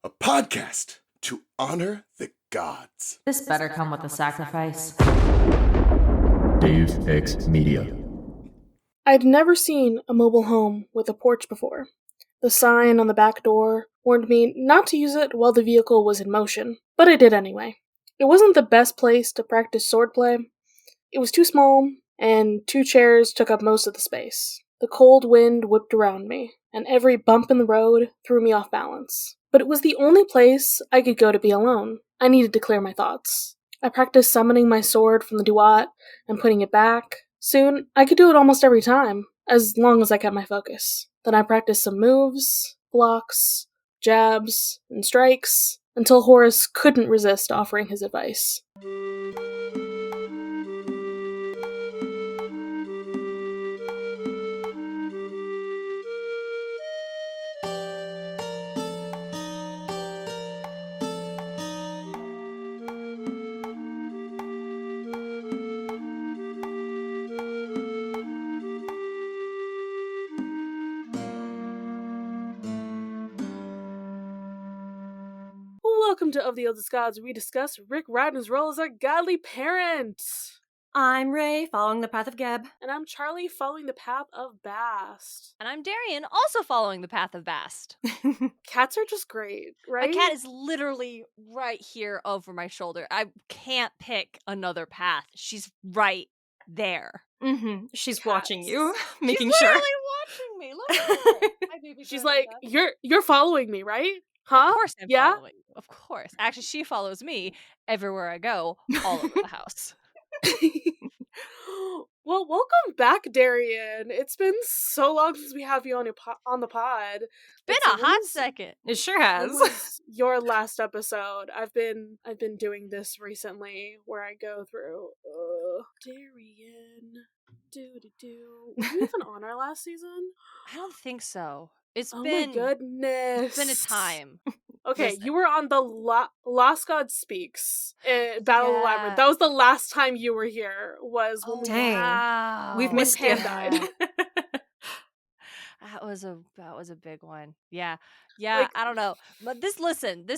a podcast to honor the gods. This better come with a sacrifice. Dave X Media. I'd never seen a mobile home with a porch before. The sign on the back door warned me not to use it while the vehicle was in motion, but I did anyway. It wasn't the best place to practice swordplay. It was too small, and 2 chairs took up most of the space. The cold wind whipped around me, and every bump in the road threw me off balance. But it was the only place I could go to be alone. I needed to clear my thoughts. I practiced summoning my sword from the duat and putting it back. Soon, I could do it almost every time, as long as I kept my focus. Then I practiced some moves, blocks, jabs, and strikes, until Horace couldn't resist offering his advice. Welcome to Of the Eldest Gods, where we discuss Rick Riordan's role as our godly parent. I'm Raye, following the path of Geb. And I'm Charlie, following the path of Bast. And I'm Darien, also following the path of Bast. Cats are just great, right? My cat is literally right here over my shoulder. I can't pick another path. She's right there. Mm-hmm. She's Cats. Watching you, making She's sure. literally watching me. Look at her. My baby She's girl like, does. you're following me, right? Huh? Of course I'm Yeah? following you. Of course. Actually, she follows me everywhere I go, all over the house. Well, welcome back, Darien. It's been so long since we have you on the pod. Been So a hot second. It sure when has. was your last episode? I've been doing this recently, where I go through. Darien, do. Were you even on our last season? I don't think so. It's Oh been my goodness! It's been a time. Okay, Listen. you were on the Lost God Speaks Battle of the Labyrinth. Yeah. That was the last time you were here. Was when we dang. Wow. We've when missed Pam you. died. That was a big one. Yeah. Like- I don't know. But this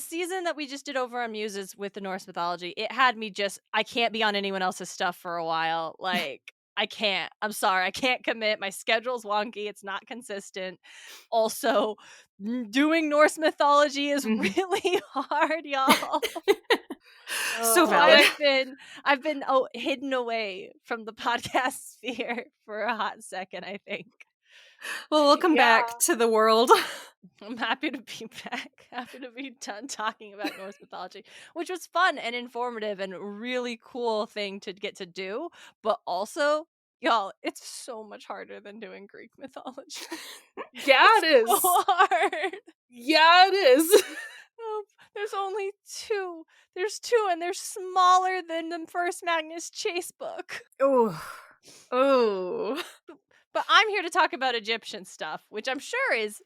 season that we just did over on Muses with the Norse mythology, it had me I can't be on anyone else's stuff for a while. Like, I can't. I'm sorry. I can't commit. My schedule's wonky. It's not consistent. Also, doing Norse mythology is really hard, y'all. So valid. I've been hidden away from the podcast sphere for a hot second, I think. Well, welcome Yeah. back to the world. I'm happy to be back. Happy to be done talking about Norse mythology, which was fun and informative and a really cool thing to get to do. But also, y'all, it's so much harder than doing Greek mythology. Yeah, it is. So hard. Yeah, it is. There's only 2. There's 2, and they're smaller than the first Magnus Chase book. Oh. But I'm here to talk about Egyptian stuff, which I'm sure is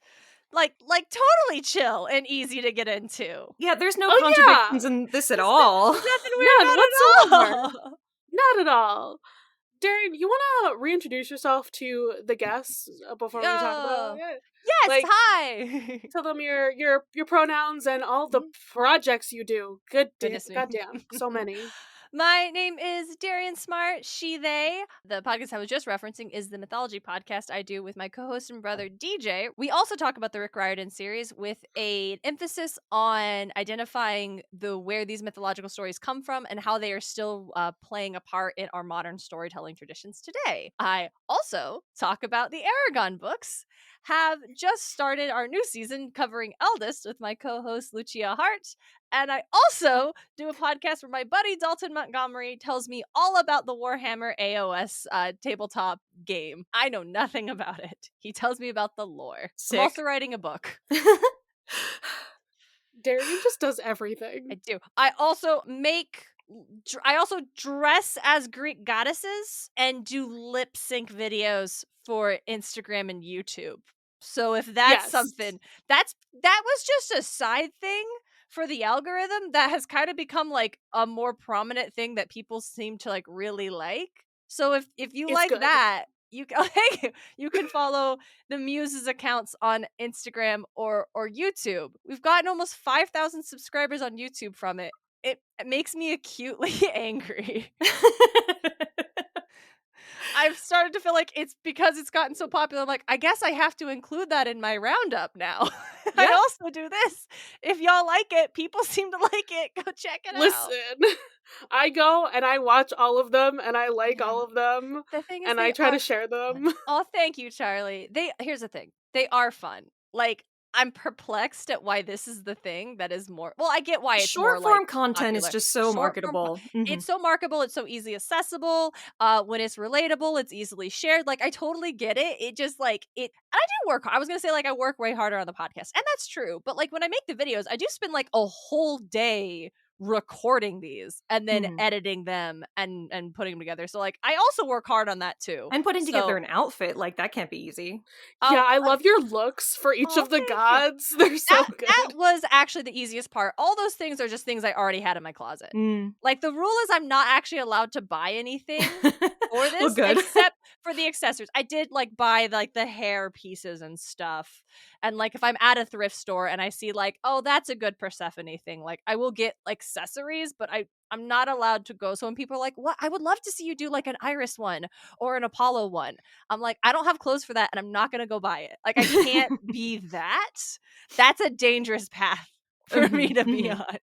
like totally chill and easy to get into. Yeah, there's no Oh, contradictions in this at all. There's nothing weird None about it whatsoever. all. Not at all. Darien, you want to reintroduce yourself to the guests before we talk about it? Yes, Like- hi. Tell them your pronouns and all the projects you do. Goodness me. Goddamn, so many. My name is Darien Smartt, she, they. The podcast I was just referencing is the mythology podcast I do with my co-host and brother DJ. We also talk about the Rick Riordan series with an emphasis on identifying where these mythological stories come from and how they are still playing a part in our modern storytelling traditions today. I also talk about the Aragon books, have just started our new season covering Eldest with my co-host Lucia Hart, and I also do a podcast where my buddy Dalton Montgomery tells me all about the Warhammer AOS tabletop game. I know nothing about it. He tells me about the lore. Sick. I'm also writing a book. Darien just does everything. I do. I also dress as Greek goddesses and do lip sync videos for Instagram and YouTube. So if that's Yes. something that was just a side thing for the algorithm that has kind of become like a more prominent thing that people seem to like really like. So if you It's like good. that, thank you. You can follow the Muses accounts on Instagram or YouTube. We've gotten almost 5,000 subscribers on YouTube from it. It makes me acutely angry. I've started to feel like it's because it's gotten so popular. I'm like, I guess I have to include that in my roundup now. I Yeah. also do this. If y'all like it, people seem to like it. Go check it out. Listen, I go and I watch all of them and I like all of them. The thing is, And they I try are to share fun. them. Oh, thank you, Charlie. Here's the thing. They are fun. Like, I'm perplexed at why this is the thing that is more. Well, I get why it's more Short form like content popular. is just so Short form marketable. Mhm. It's so marketable. It's so easily accessible. When it's relatable, it's easily shared. Like, I totally get it. It just like it. And I do work. I was gonna say like I work way harder on the podcast, and that's true. But like when I make the videos, I do spend like a whole day recording these and then editing them and putting them together. So like I also work hard on that too. And putting together So- an outfit, like that can't be easy. Yeah, I love your looks for each Oh, of the thank you. gods. They're so that good. was actually the easiest part. All those things are just things I already had in my closet. Like the rule is I'm not actually allowed to buy anything for this Well, good. except for the accessories. I did like buy like the hair pieces and stuff. And like if I'm at a thrift store and I see like, oh, that's a good Persephone thing, like I will get accessories, but I'm not allowed to go. So when people are like, what? I would love to see you do like an Iris one or an Apollo one. I'm like, I don't have clothes for that and I'm not going to go buy it. Like I can't be that. That's a dangerous path for me to be on.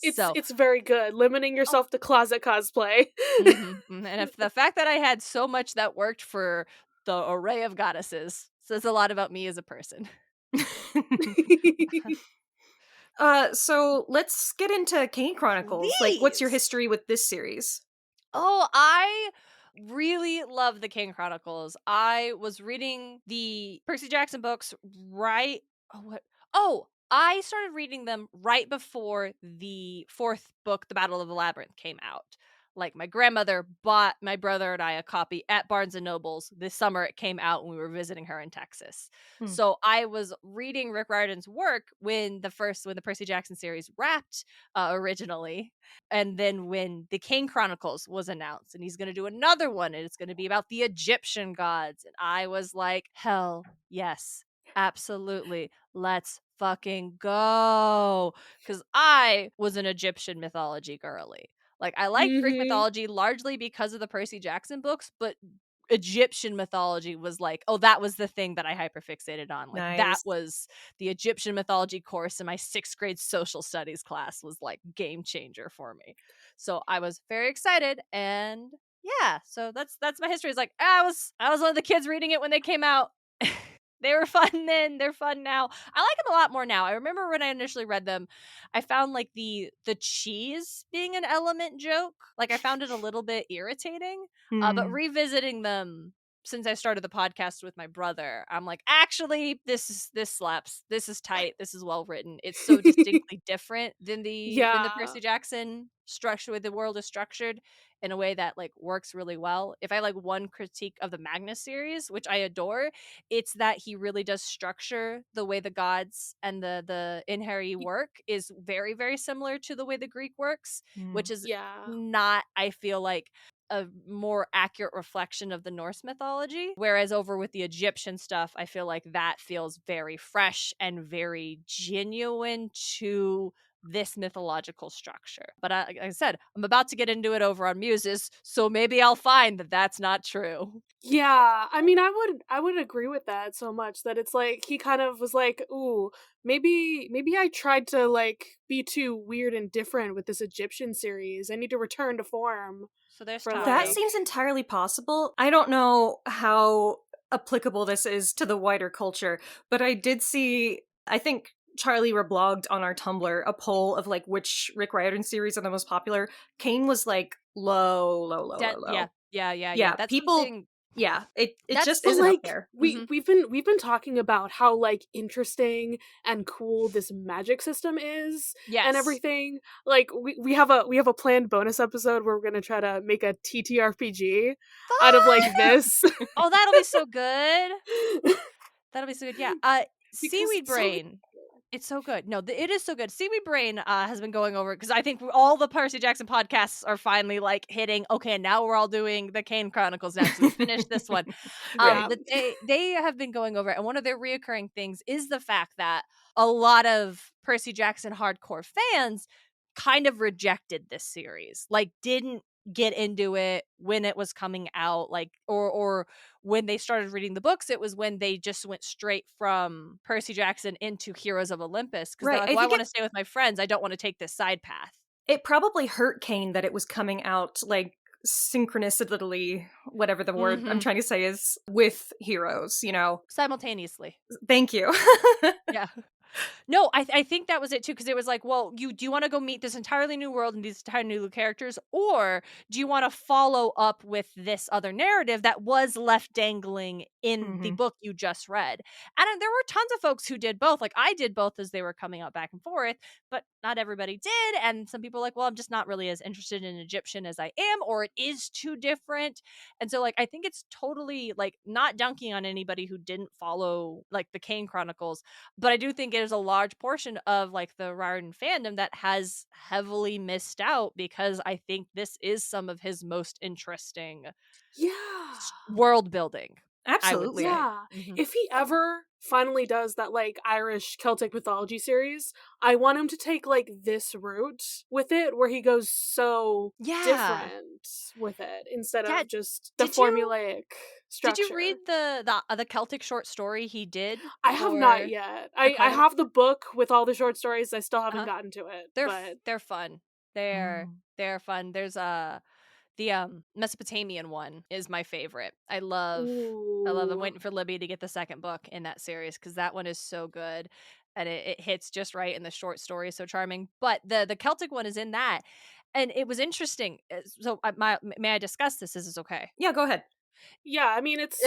It's very good. Limiting yourself to closet cosplay. And if the fact that I had so much that worked for the array of goddesses says a lot about me as a person. So let's get into Kane Chronicles. Like, what's your Please. history with this series? Oh, I really love the Kane Chronicles. I was reading the Percy Jackson books right. I started reading them right before the fourth book, The Battle of the Labyrinth, came out. Like my grandmother bought my brother and I a copy at Barnes and Noble's this summer. It came out when we were visiting her in Texas. So I was reading Rick Riordan's work when the Percy Jackson series wrapped originally. And then when the Kane Chronicles was announced and he's going to do another one and it's going to be about the Egyptian gods. And I was like, hell yes, absolutely. Let's fucking go. Because I was an Egyptian mythology girly. Like, I like Greek mythology largely because of the Percy Jackson books, but Egyptian mythology was like, oh, that was the thing that I hyperfixated on. Like, that was the Egyptian mythology course in my 6th grade social studies class was like game changer for me. So I was very excited, and yeah, so that's my history. It's like I was one of the kids reading it when they came out. They were fun then, they're fun now. I like them a lot more now. I remember when I initially read them, I found like the cheese being an element joke. Like I found it a little bit irritating. But revisiting them since I started the podcast with my brother, I'm like, actually, this slaps. This is tight. This is well written. It's so distinctly different than the Percy Jackson structure, where the world is structured in a way that like works really well. If I like one critique of the Magnus series, which I adore, it's that he really does structure the way the gods and the Inheri work is very, very similar to the way the Greek works, which is not, I feel like, a more accurate reflection of the Norse mythology. Whereas over with the Egyptian stuff, I feel like that feels very fresh and very genuine to this mythological structure. But like I said, I'm about to get into it over on Muses, so maybe I'll find that that's not true. Yeah, I mean, I would agree with that so much that it's like he kind of was like, ooh, maybe I tried to like be too weird and different with this Egyptian series. I need to return to form. So there's that seems entirely possible. I don't know how applicable this is to the wider culture, but I did see, I think Charlie reblogged on our Tumblr a poll of like which Rick Riordan series are the most popular. Kane was like low. Yeah. That's people. something... Yeah, it just but isn't like, up there. We've been talking about how like interesting and cool this magic system is, and everything. Like we have a planned bonus episode where we're gonna try to make a TTRPG out of like this. Oh, that'll be so good. That'll be so good. Yeah. Seaweed Brain It's so good. No, it is so good. Seaweed Brain has been going over because I think all the Percy Jackson podcasts are finally like hitting. Okay, now we're all doing the Kane Chronicles next. We finished this one. Yeah. That they have been going over it, and one of their reoccurring things is the fact that a lot of Percy Jackson hardcore fans kind of rejected this series, like didn't get into it when it was coming out, like or when they started reading the books, it was when they just went straight from Percy Jackson into Heroes of Olympus because they're Right. like, I well, I think want to stay with my friends. I don't want to take this side path. it probably hurt Kane that it was coming out like synchronicity, whatever the word I'm trying to say is, with Heroes, you know. Simultaneously. Thank you. Yeah. No, I think that was it too, because it was like, well, do you want to go meet this entirely new world and these entirely new characters, or do you want to follow up with this other narrative that was left dangling in the book you just read? And there were tons of folks who did both. Like I did both as they were coming out back and forth, but not everybody did. And some people were like, well, I'm just not really as interested in Egyptian as I am, or it is too different. And so like I think it's totally like not dunking on anybody who didn't follow like the Kane Chronicles, but I do think there's a large portion of like the Riordan fandom that has heavily missed out because I think this is some of his most interesting world building. Absolutely. Yeah. If he ever finally does that like Irish Celtic mythology series, I want him to take like this route with it where he goes so different with it instead of just the formulaic structure. Did you read the Celtic short story he did? I have not yet. I have the book with all the short stories. I still haven't gotten to it. They're fun. They're fun. There's the Mesopotamian one is my favorite. I love. I'm waiting for Libby to get the second book in that series because that one is so good and it hits just right, and the short story is so charming. But the Celtic one is in that, and it was interesting. So may I discuss this? Is this okay? Yeah, go ahead. Yeah, I mean it's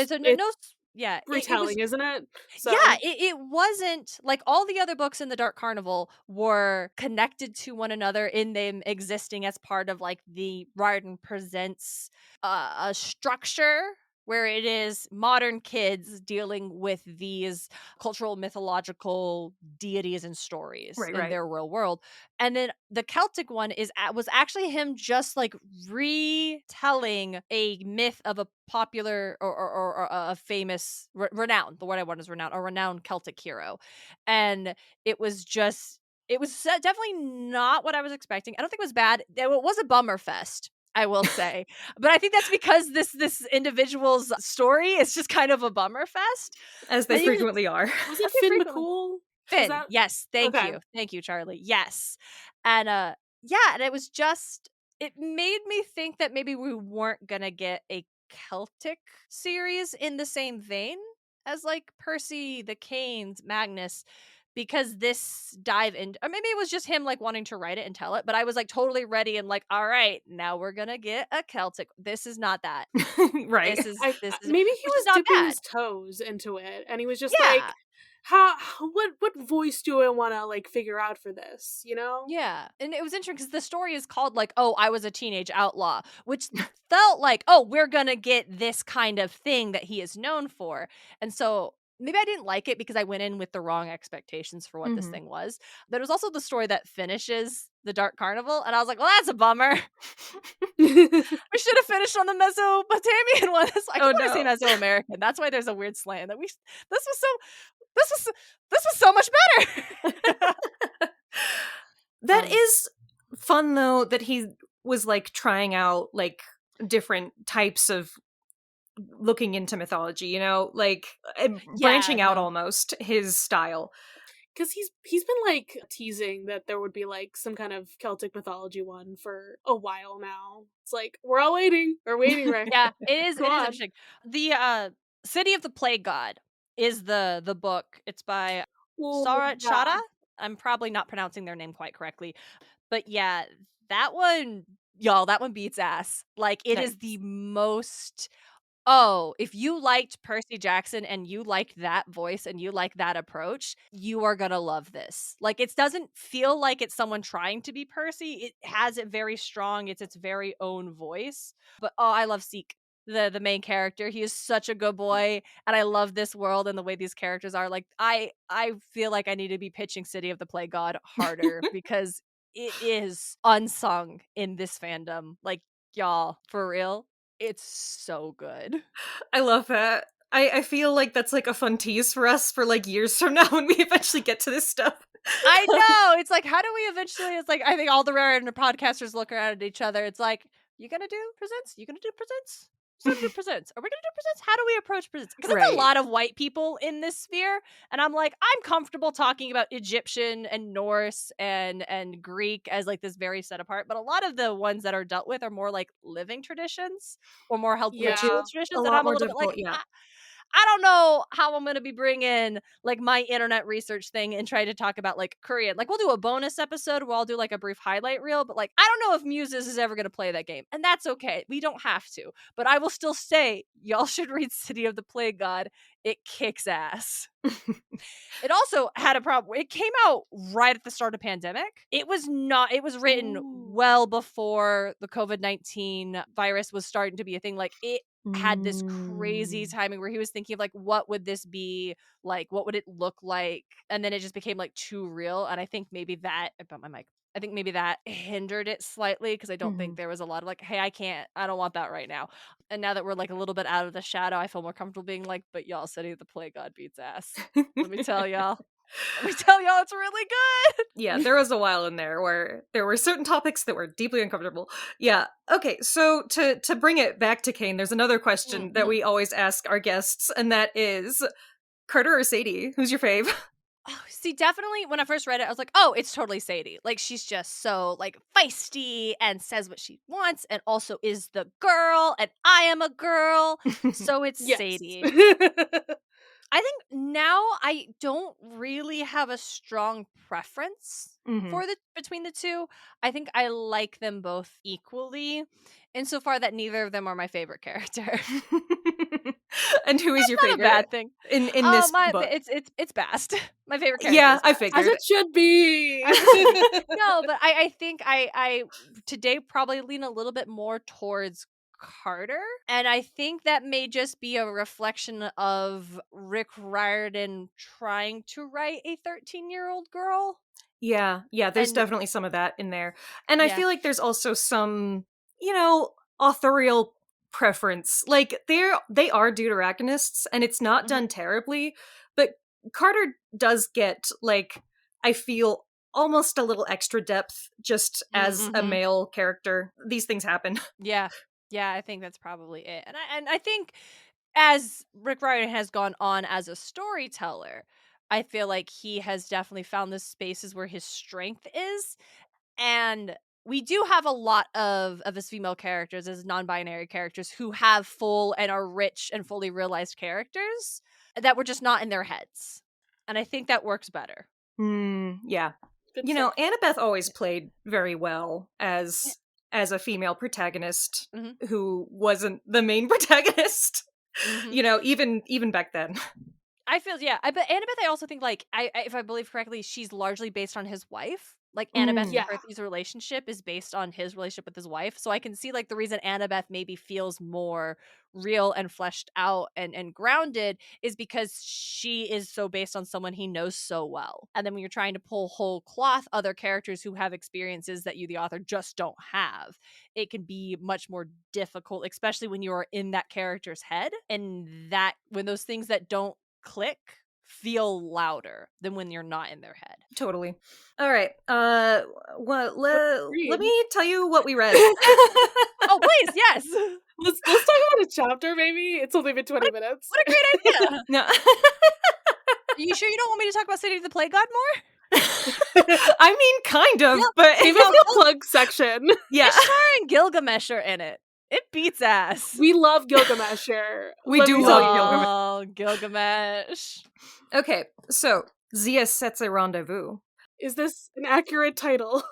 retelling, isn't it? So. Yeah, it wasn't like all the other books in the Dark Carnival were connected to one another in them existing as part of like the Riordan Presents a structure where it is modern kids dealing with these cultural mythological deities and stories in their real world. And then the Celtic one was actually him just like retelling a myth of a popular or a famous renowned, the word I want is renowned, a renowned Celtic hero. And it was definitely not what I was expecting. I don't think it was bad. It was a bummer fest, I will say. But I think that's because this individual's story is just kind of a bummer fest. As they frequently are. Was it Finn McCool? Finn, yes. Thank you. Thank you, Charlie. Yes. And and it was just, it made me think that maybe we weren't gonna get a Celtic series in the same vein as like Percy, the Canes, Magnus, because this dive in, or maybe it was just him like wanting to write it and tell it, but I was like totally ready and like, all right, now we're gonna get a Celtic. This is not that. Right. This is maybe he was dipping his toes into it and he was just like, what voice do I want to like figure out for this, you know? Yeah. And it was interesting because the story is called like, oh, I was a teenage outlaw, which felt like, oh, we're gonna get this kind of thing that he is known for. And so maybe I didn't like it because I went in with the wrong expectations for what this thing was. But it was also the story that finishes the Dark Carnival, and I was like, well, that's a bummer. We should have finished on the Mesopotamian one. I want to say Mesoamerican. That's why there's a weird slant that this was so much better. That is fun though, that he was like trying out like different types of looking into mythology, you know, like branching out almost his style. Because he's been like teasing that there would be like some kind of Celtic mythology one for a while now. It's like we're all waiting. We're waiting, right? Yeah, it is interesting. The City of the Plague God is the book. It's by Smartt. I'm probably not pronouncing their name quite correctly, but yeah, that one beats ass. Like it is the most. Oh, if you liked Percy Jackson and you liked that voice and you like that approach, you are gonna love this. Like, it doesn't feel like it's someone trying to be Percy. It has it very strong. It's its very own voice. But oh, I love Seek. the main character. He is such a good boy, and I love this world and the way these characters are. Like I feel like I need to be pitching City of the Plague God harder because it is unsung in this fandom. Like, y'all, for real, it's so good. I love that. I feel like that's like a fun tease for us for like years from now when we eventually get to this stuff. I know. It's like, how do we eventually? It's like, I think all the rare podcasters look around at each other. It's like, you gonna do presents? You gonna do presents? So do presents. Are we gonna do presents? How do we approach presents? Because there's a lot of white people in this sphere, and I'm like, I'm comfortable talking about Egyptian and Norse and Greek as like this very set apart, but a lot of the ones that are dealt with are more like living traditions or more ritual traditions, and I'm a little bit like, I don't know how I'm going to be bringing like my internet research thing and try to talk about like Korean. Like we'll do a bonus episode where I'll do like a brief highlight reel, but like I don't know if Muses is ever going to play that game, and that's okay. We don't have to, but I will still say y'all should read City of the Plague God. It kicks ass. It also had a problem. It came out right at the start of pandemic. It was written well before the COVID-19 virus was starting to be a thing. Like it had this crazy timing where he was thinking of like, what would this be like? What would it look like? And then it just became like too real. And I think maybe that, I bumped my mic. I think maybe that hindered it slightly because I don't think there was a lot of like, hey, I don't want that right now. And now that we're like a little bit out of the shadow, I feel more comfortable being like, but y'all, City of the Plague God beats ass. Let me tell y'all. It's really good. Yeah, there was a while in there where there were certain topics that were deeply uncomfortable. Yeah. Okay, so to bring it back to Kane, there's another question that we always ask our guests, and that is Carter or Sadie? Who's your fave? Oh, see, definitely when I first read it, I was like, oh, it's totally Sadie. Like, she's just so, like, feisty and says what she wants and also is the girl, and I am a girl, so it's Sadie. I think now I don't really have a strong preference between the two. I think I like them both equally, insofar that neither of them are my favorite character. And who is your favorite? Not a bad thing in this book? It's Bast. My favorite character. Yeah, I figured. As it should be. No, but I think I today probably lean a little bit more towards Carter, and I think that may just be a reflection of Rick Riordan trying to write a 13-year-old girl. Yeah, there's definitely some of that in there. And I feel like there's also some, authorial preference. Like they are deuteragonists, and it's not done terribly, but Carter does get, like, I feel almost a little extra depth just as a male character. These things happen. Yeah, I think that's probably it. And I think as Rick Riordan has gone on as a storyteller, I feel like he has definitely found the spaces where his strength is. And we do have a lot of his female characters as non-binary characters who have full and are rich and fully realized characters that were just not in their heads. And I think that works better. Yeah. Annabeth always played very well as a female protagonist who wasn't the main protagonist, even back then. I feel, but Annabeth, I also think, like, if I believe correctly, she's largely based on his wife. Like, Annabeth and Perthes' relationship is based on his relationship with his wife. So I can see, like, the reason Annabeth maybe feels more real and fleshed out and grounded is because she is so based on someone he knows so well. And then when you're trying to pull whole cloth other characters who have experiences that you, the author, just don't have, it can be much more difficult, especially when you're in that character's head. And that when those things that don't click feel louder than when you're not in their head. Totally. All right. Let me tell you what we read. Oh, please, yes. Let's talk about a chapter, maybe. It's only been 20 minutes. What a great idea. No. Are you sure you don't want me to talk about City of the Plague God more? I mean, kind of, but Give it the plug section. Yeah. Ishtar and Gilgamesh are in it. It beats ass. We love Gilgamesh here. We do love Gilgamesh. Okay, so Zia sets a rendezvous. Is this an accurate title?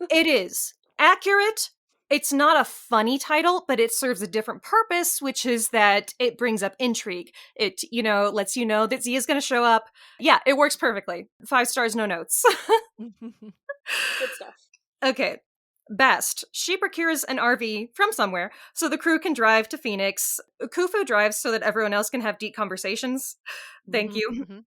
It is. Accurate. It's not a funny title, but it serves a different purpose, which is that it brings up intrigue. It, lets you know that Zia's going to show up. Yeah, it works perfectly. 5 stars, no notes. Good stuff. Okay. Best. She procures an RV from somewhere so the crew can drive to Phoenix. Khufu drives so that everyone else can have deep conversations. Thank you. Mhm.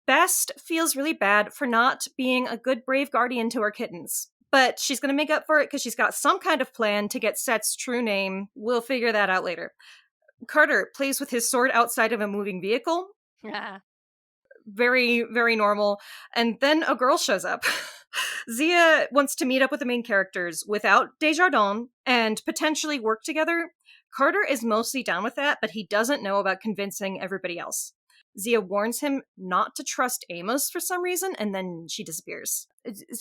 Best feels really bad for not being a good, brave guardian to her kittens. But she's going to make up for it because she's got some kind of plan to get Set's true name. We'll figure that out later. Carter plays with his sword outside of a moving vehicle. Very, very normal. And then a girl shows up. Zia wants to meet up with the main characters without Desjardins and potentially work together. Carter is mostly down with that, but he doesn't know about convincing everybody else. Zia warns him not to trust Amos for some reason, and then she disappears.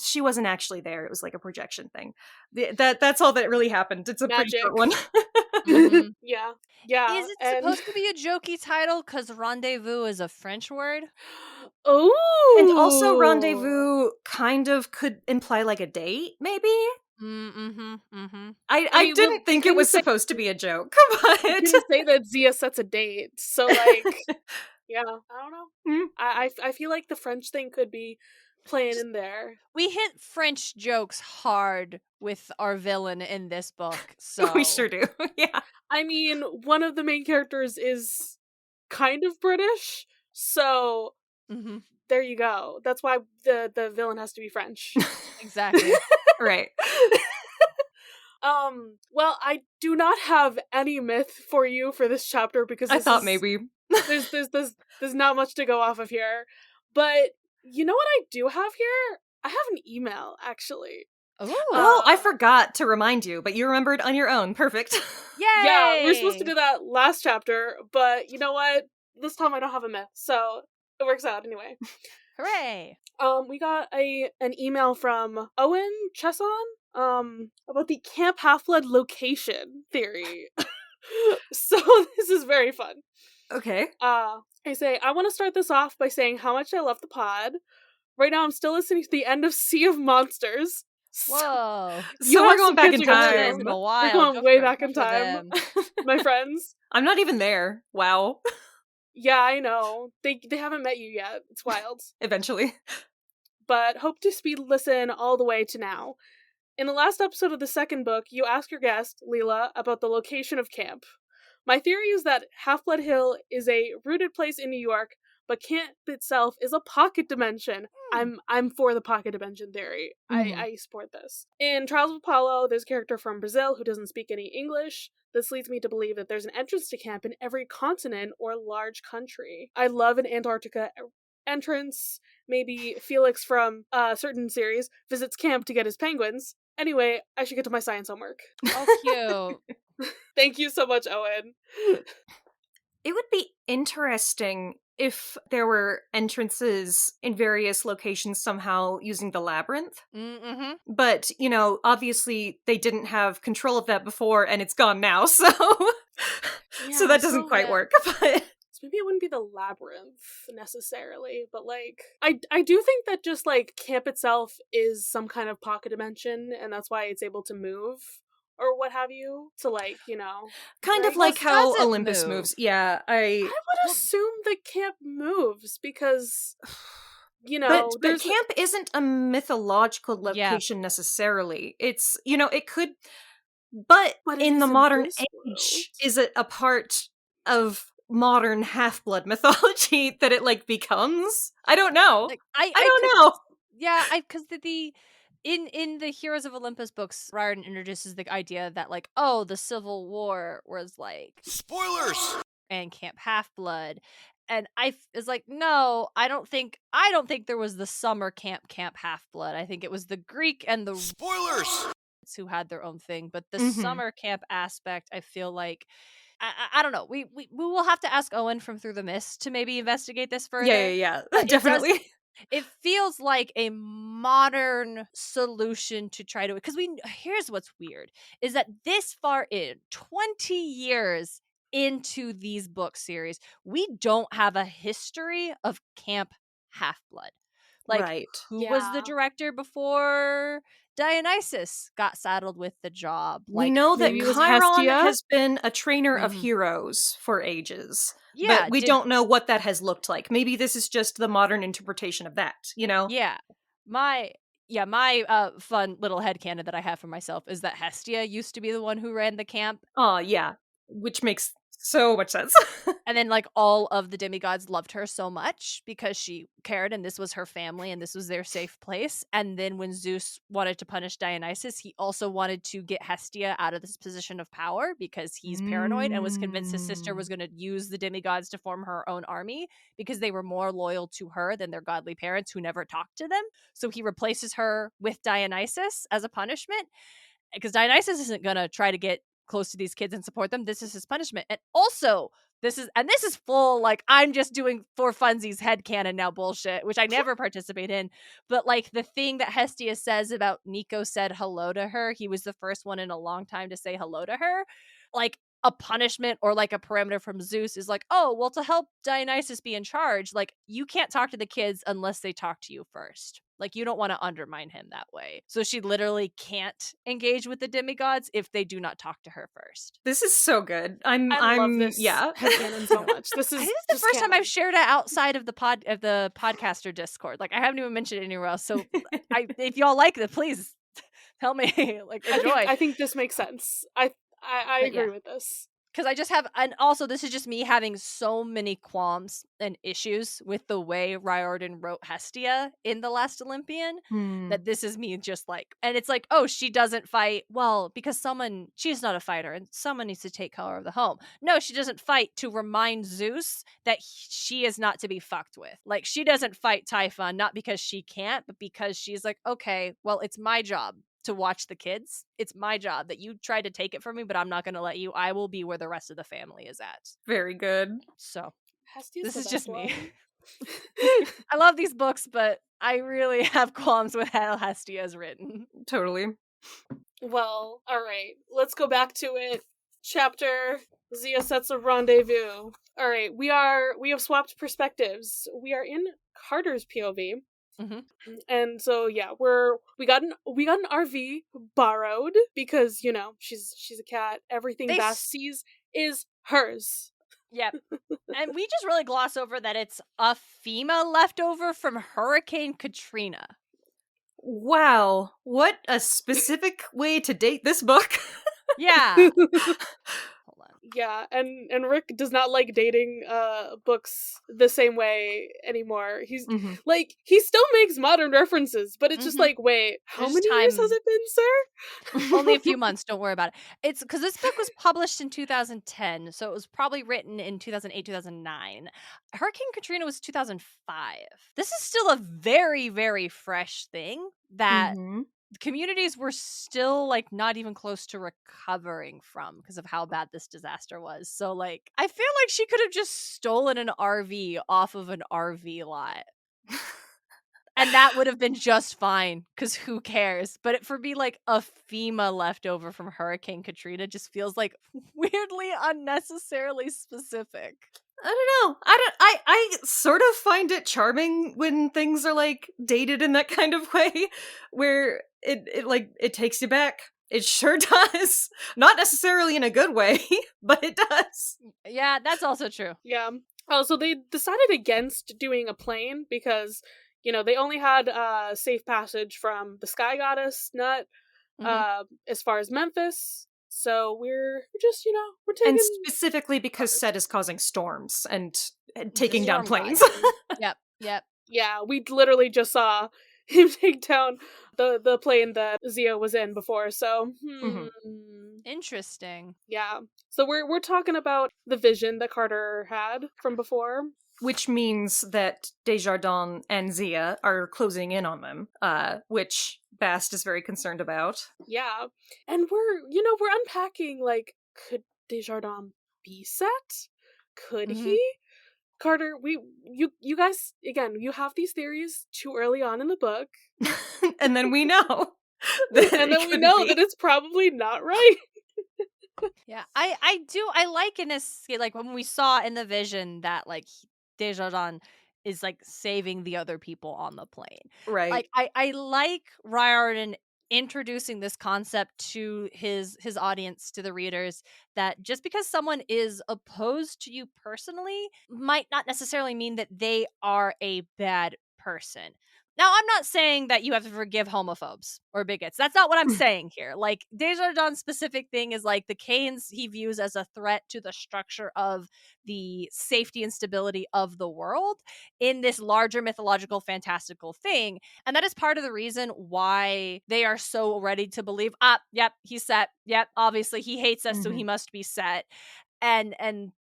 She wasn't actually there. It was like a projection thing. That's all that really happened. It's a pretty Magic. short one. Mhm. Yeah. Is it supposed to be a jokey title? Because rendezvous is a French word? Oh. And also rendezvous kind of could imply like a date, maybe? I I mean, didn't think it didn't was say- supposed to be a joke, but didn't say that Zia sets a date, so like, yeah, I don't know. Hmm. I feel like the French thing could be playing in there. We hit French jokes hard with our villain in this book, so we sure do. Yeah. I mean, one of the main characters is kind of British, so Mhm. there you go. That's why the villain has to be French. Exactly. Right. Well, I do not have any myth for you for this chapter because I thought maybe. there's not much to go off of here. But you know what I do have here? I have an email, actually. Ooh. Oh, I forgot to remind you, but you remembered on your own. Perfect. Yay! Yeah, we were supposed to do that last chapter, but you know what? This time I don't have a myth, so it works out anyway. Hooray! We got an email from Owen Chesson, about the Camp Half-Blood location theory. So this is very fun. Okay. I say, I want to start this off by saying how much I love the pod. Right now I'm still listening to the end of Sea of Monsters. Whoa. So we're going back in time. In a while. We're going Good way for- back good in for time. them. My friends. I'm not even there. Wow. Yeah, I know. They haven't met you yet. It's wild. Eventually. But hope to speed listen all the way to now. In the last episode of the second book, you ask your guest, Leela, about the location of camp. My theory is that Half-Blood Hill is a rooted place in New York, but camp itself is a pocket dimension. I'm for the pocket dimension theory. I support this. In Trials of Apollo, there's a character from Brazil who doesn't speak any English. This leads me to believe that there's an entrance to camp in every continent or large country. I love an Antarctica entrance. Maybe Felix from a certain series visits camp to get his penguins. Anyway, I should get to my science homework. Oh, cute. Thank you so much, Owen. It would be interesting if there were entrances in various locations somehow using the labyrinth. Mm-hmm. But, you know, obviously they didn't have control of that before and it's gone now, so so that doesn't quite work. But maybe it wouldn't be the labyrinth necessarily, but like I do think that just like camp itself is some kind of pocket dimension and that's why it's able to move or what have you, to like, you know, kind of right? like how does it Olympus move? moves. Yeah, I would assume the camp moves because you know, but camp isn't a mythological location necessarily. It's, you know, it could, but it in is the in modern this age, world. is it a part of modern Half-Blood mythology that it like becomes? I don't know. Like, I don't know. Yeah, because in the Heroes of Olympus books, Riordan introduces the idea that like, oh, the Civil War was like Spoilers! and Camp Half-Blood. And I was like, no, I don't think there was the summer camp Half-Blood. I think it was the Greek and the Spoilers! who had their own thing. But the Mhm. summer camp aspect, I feel like I don't know. We will have to ask Owen from Through the Mist to maybe investigate this further. Yeah, But definitely. It feels like a modern solution to try to, because here's what's weird is that this far in 20 years into these book series, we don't have a history of Camp Half-Blood. Like, Right. who was the Yeah. director before Dionysus got saddled with the job? We Like, know that maybe it was Chiron Hestia? has been a trainer of Mhm. heroes for ages. yeah, But we don't know what that has looked like. Maybe this is just the modern interpretation of that, you know? Yeah. My Yeah, my fun little headcanon that I have for myself is that Hestia used to be the one who ran the camp. Oh, yeah. Which makes so much sense. And then, like, all of the demigods loved her so much because she cared, and this was her family, and this was their safe place. And then when Zeus wanted to punish Dionysus, he also wanted to get Hestia out of this position of power because he's paranoid and was convinced his sister was going to use the demigods to form her own army because they were more loyal to her than their godly parents who never talked to them. So he replaces her with Dionysus as a punishment because Dionysus isn't going to try to get close to these kids and support them. This is his punishment. And also, this is full, like, I'm just doing for funsies headcanon now bullshit, which I never participate in. But, like, the thing that Hestia says about Nico said hello to her, he was the first one in a long time to say hello to her. Like, a punishment or like a parameter from Zeus is like, oh, well, to help Dionysus be in charge, like, you can't talk to the kids unless they talk to you first. Like, you don't want to undermine him that way. So she literally can't engage with the demigods if they do not talk to her first. This is so good. I love this yeah. headcanon so much. This is I think it's the just first time canon. I've shared it outside of the podcaster Discord. Like, I haven't even mentioned it anywhere else. So if y'all like it, please tell me. Like, enjoy. I think this makes sense. I agree with this. Because I just have, and also this is just me having so many qualms and issues with the way Riordan wrote Hestia in The Last Olympian, that this is me just like, and it's like, oh, she doesn't fight, well, because she's not a fighter, and someone needs to take care of the home. No, she doesn't fight to remind Zeus that she is not to be fucked with. Like, she doesn't fight Typhon, not because she can't, but because she's like, okay, well, it's my job to watch the kids. It's my job that you tried to take it from me, but I'm not going to let you. I will be where the rest of the family is at. Very good. So Hestia's this the is best just one. me. I love these books, but I really have qualms with how Hestia is written. Totally. Well, all right. Let's go back to it. Chapter Zia sets a rendezvous. All right, we have swapped perspectives. We are in Carter's POV. Mm-hmm. And so yeah, we got an RV borrowed because, you know, she's a cat. Everything Bass sees is hers. Yep. And we just really gloss over that it's a FEMA leftover from Hurricane Katrina. Wow, what a specific way to date this book. Yeah. Hold on. Yeah, and Rick does not like dating books the same way anymore. He's like, he still makes modern references, but it's just like, wait, how many years has it been, sir? Only a few months, don't worry about it. It's because this book was published in 2010, so it was probably written in 2008, 2009. Hurricane Katrina was 2005. This is still a very, very fresh thing that communities were still, like, not even close to recovering from because of how bad this disaster was. So, like, I feel like she could have just stolen an RV off of an RV lot. And that would have been just fine, because who cares? But for me, like, a FEMA leftover from Hurricane Katrina just feels, like, weirdly unnecessarily specific. I don't know. I sort of find it charming when things are, like, dated in that kind of way, where it takes you back. It sure does. Not necessarily in a good way, but it does. Yeah, that's also true. Yeah. Oh, so they decided against doing a plane because, you know, they only had safe passage from the Sky Goddess Nut as far as Memphis. So we're just, you know, we're taking... And specifically because Set is causing storms and taking down planes. Yep. Yeah, we literally just saw him take down the plane that Zia was in before, so... Interesting. Yeah. So we're talking about the vision that Carter had from before. Which means that Desjardins and Zia are closing in on them, which Bast is very concerned about. Yeah. And we're unpacking, like, could Desjardins be Set? Could he? Carter, you guys, again, you have these theories too early on in the book. And then we know. That it's probably not right. Yeah, I like in this, like, when we saw in the vision that, like, Desjardins is, like, saving the other people on the plane. Right. Like, I like Riordan introducing this concept to his audience, to the readers, that just because someone is opposed to you personally might not necessarily mean that they are a bad person. Now, I'm not saying that you have to forgive homophobes or bigots. That's not what I'm saying here. Like, Desjardins' specific thing is like the Kanes he views as a threat to the structure of the safety and stability of the world in this larger mythological, fantastical thing. And that is part of the reason why they are so ready to believe, yep, he's set. Yep, obviously he hates us, so he must be set. And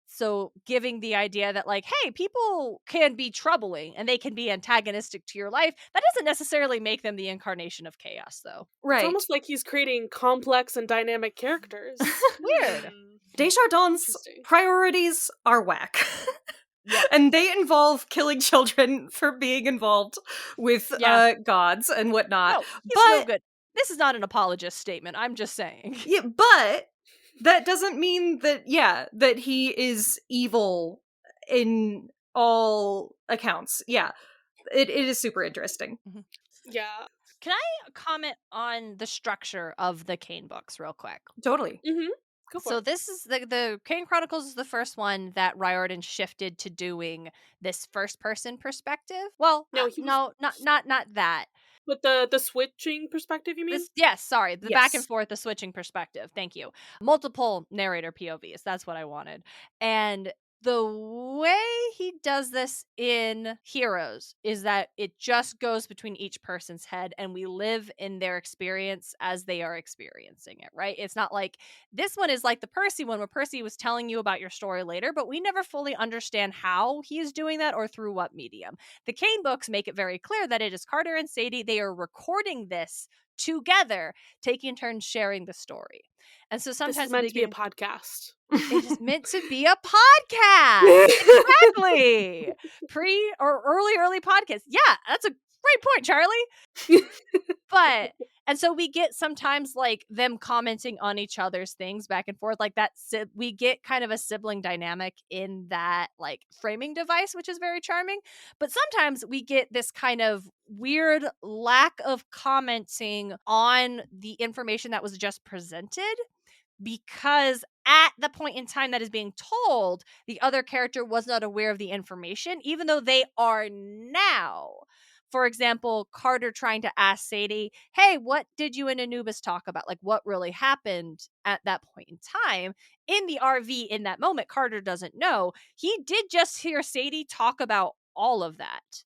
so giving the idea that like, hey, people can be troubling and they can be antagonistic to your life, that doesn't necessarily make them the incarnation of chaos, though. Right. It's almost like he's creating complex and dynamic characters. Weird. Desjardins' Interesting. priorities are whack. And they involve killing children for being involved with gods and whatnot. Oh, he's real good. This is not an apologist statement. I'm just saying. Yeah, but that doesn't mean that, that he is evil in all accounts. Yeah, it is super interesting. Yeah. Can I comment on the structure of the Kane books real quick? Totally. Mm-hmm. Go for So it. this is the Kane Chronicles is the first one that Riordan shifted to doing this first person perspective. Well, No, not that. But the switching perspective, you mean? The back and forth, the switching perspective. Thank you. Multiple narrator POVs. That's what I wanted. And the way he does this in Heroes is that it just goes between each person's head and we live in their experience as they are experiencing it, right? It's not like this one is like the Percy one where Percy was telling you about your story later, but we never fully understand how he is doing that or through what medium. The Kane books make it very clear that it is Carter and Sadie. They are recording this together, taking turns sharing the story. And so sometimes this is meant to be a podcast. It is meant to be a podcast. Exactly. Pre or early podcast. Yeah, that's a great point, Charlie. And so we get sometimes like them commenting on each other's things back and forth like that. We get kind of a sibling dynamic in that like framing device, which is very charming. But sometimes we get this kind of weird lack of commenting on the information that was just presented, because at the point in time that is being told, the other character was not aware of the information, even though they are now. For example, Carter trying to ask Sadie, hey, what did you and Anubis talk about? Like, what really happened at that point in time? In the RV in that moment, Carter doesn't know. He did just hear Sadie talk about all of that.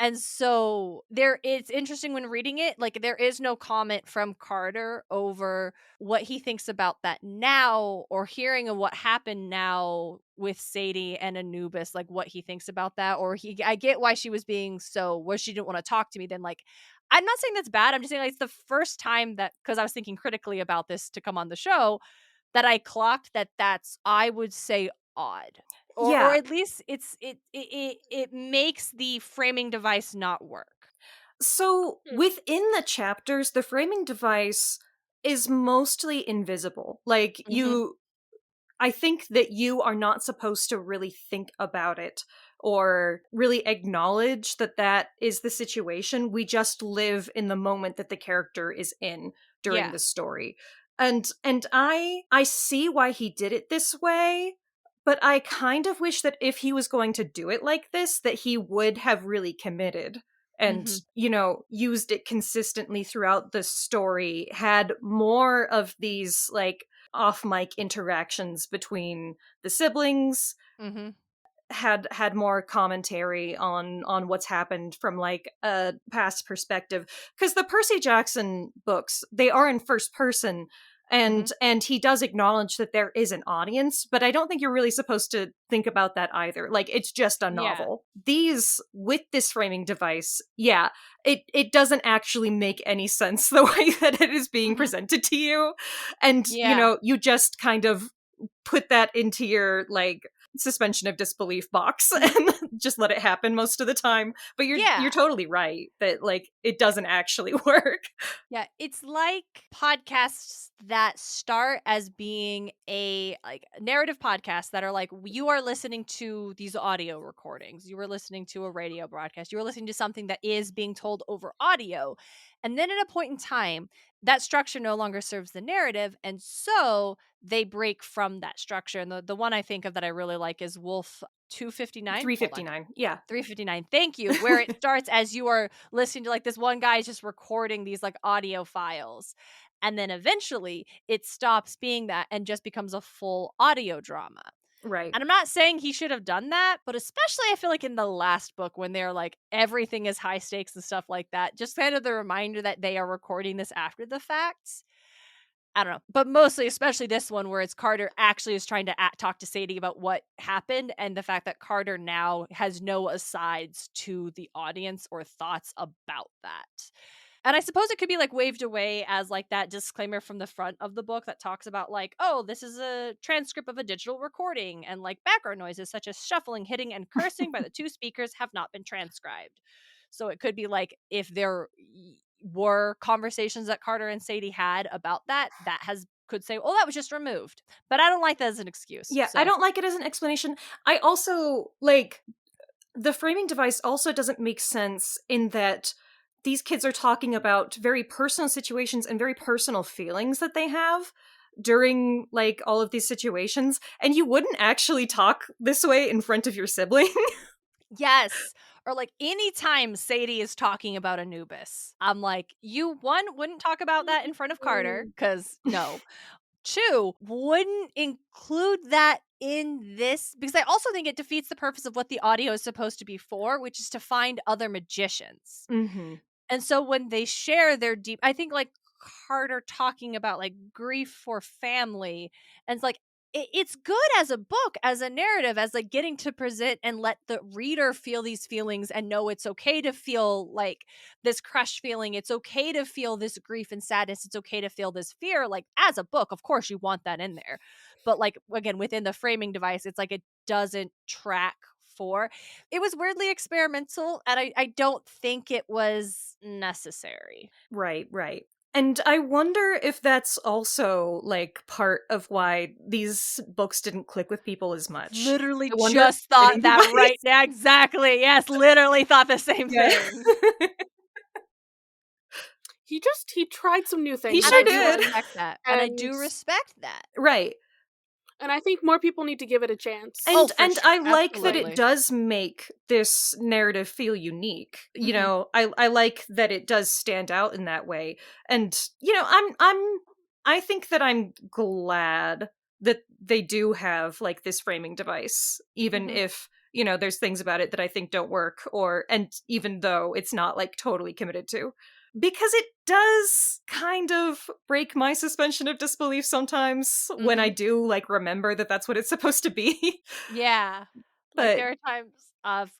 And so it's interesting when reading it, like there is no comment from Carter over what he thinks about that now or hearing of what happened now with Sadie and Anubis, like what he thinks about that. Or I get why she was being where she didn't want to talk to me. Then like, I'm not saying that's bad. I'm just saying like, it's the first time that, because I was thinking critically about this to come on the show, that I clocked that's, I would say, odd. Or at least it makes the framing device not work. So within the chapters, the framing device is mostly invisible. Like I think that you are not supposed to really think about it or really acknowledge that is the situation. We just live in the moment that the character is in during the story. And I see why he did it this way. But I kind of wish that if he was going to do it like this, that he would have really committed and, used it consistently throughout the story, had more of these, like, off-mic interactions between the siblings, had more commentary on what's happened from, like, a past perspective. Because the Percy Jackson books, they are in first person, and he does acknowledge that there is an audience, but I don't think you're really supposed to think about that either. Like, it's just a novel. These, with this framing device, it doesn't actually make any sense the way that it is being presented to you. And, you just kind of put that into your, like, suspension of disbelief box and just let it happen most of the time. But you're totally right that, like, it doesn't actually work. Yeah, it's like podcasts that start as being a narrative podcast that are like, you are listening to these audio recordings, you are listening to a radio broadcast, you are listening to something that is being told over audio. And then at a point in time, that structure no longer serves the narrative. And so they break from that structure. And the one I think of that I really like is Wolf 259. 359. Yeah. 359. Thank you. Where it starts as you are listening to like this one guy is just recording these like audio files. And then eventually it stops being that and just becomes a full audio drama. Right. And I'm not saying he should have done that, but especially I feel like in the last book when they're like everything is high stakes and stuff like that, just kind of the reminder that they are recording this after the fact. I don't know. But mostly, especially this one where it's Carter actually is trying to talk to Sadie about what happened and the fact that Carter now has no asides to the audience or thoughts about that. And I suppose it could be like waved away as like that disclaimer from the front of the book that talks about like, oh, this is a transcript of a digital recording and like background noises such as shuffling, hitting, and cursing by the two speakers have not been transcribed. So it could be like if there were conversations that Carter and Sadie had about that could say, oh, that was just removed. But I don't like that as an excuse. Yeah, so. I don't like it as an explanation. I also, like, the framing device also doesn't make sense in that these kids are talking about very personal situations and very personal feelings that they have during, like, all of these situations, and you wouldn't actually talk this way in front of your sibling. Yes. Or like anytime Sadie is talking about Anubis, I'm like, you wouldn't talk about that in front of Carter, because no. 2, wouldn't include that in this, because I also think it defeats the purpose of what the audio is supposed to be for, which is to find other magicians. Mm-hmm. And so when they share their deep, I think like Carter talking about like grief for family, and it's like, it's good as a book, as a narrative, as like getting to present and let the reader feel these feelings and know it's okay to feel like this crushed feeling. It's okay to feel this grief and sadness. It's okay to feel this fear. Like as a book, of course you want that in there. But like, again, within the framing device, it's like it doesn't track for. It was weirdly experimental, and I don't think it was necessary. Right. And I wonder if that's also, like, part of why these books didn't click with people as much. Literally I wonder just if thought framing that device- right now. Exactly. Yes, literally thought the same Yeah. thing. He tried some new things. He And sure I do did. respect that. And I do And- respect that. Right. And I think more people need to give it a chance. And for and sure. I like that Absolutely. it does make this narrative feel unique. You Mhm. know, I like that it does stand out in that way. And you know, I think that I'm glad that they do have like this framing device, even Mhm. if, you know, there's things about it that I think don't work, and even though it's not like totally committed to. Because it does kind of break my suspension of disbelief sometimes when I do like remember that that's what it's supposed to be. Yeah. But Like there are times of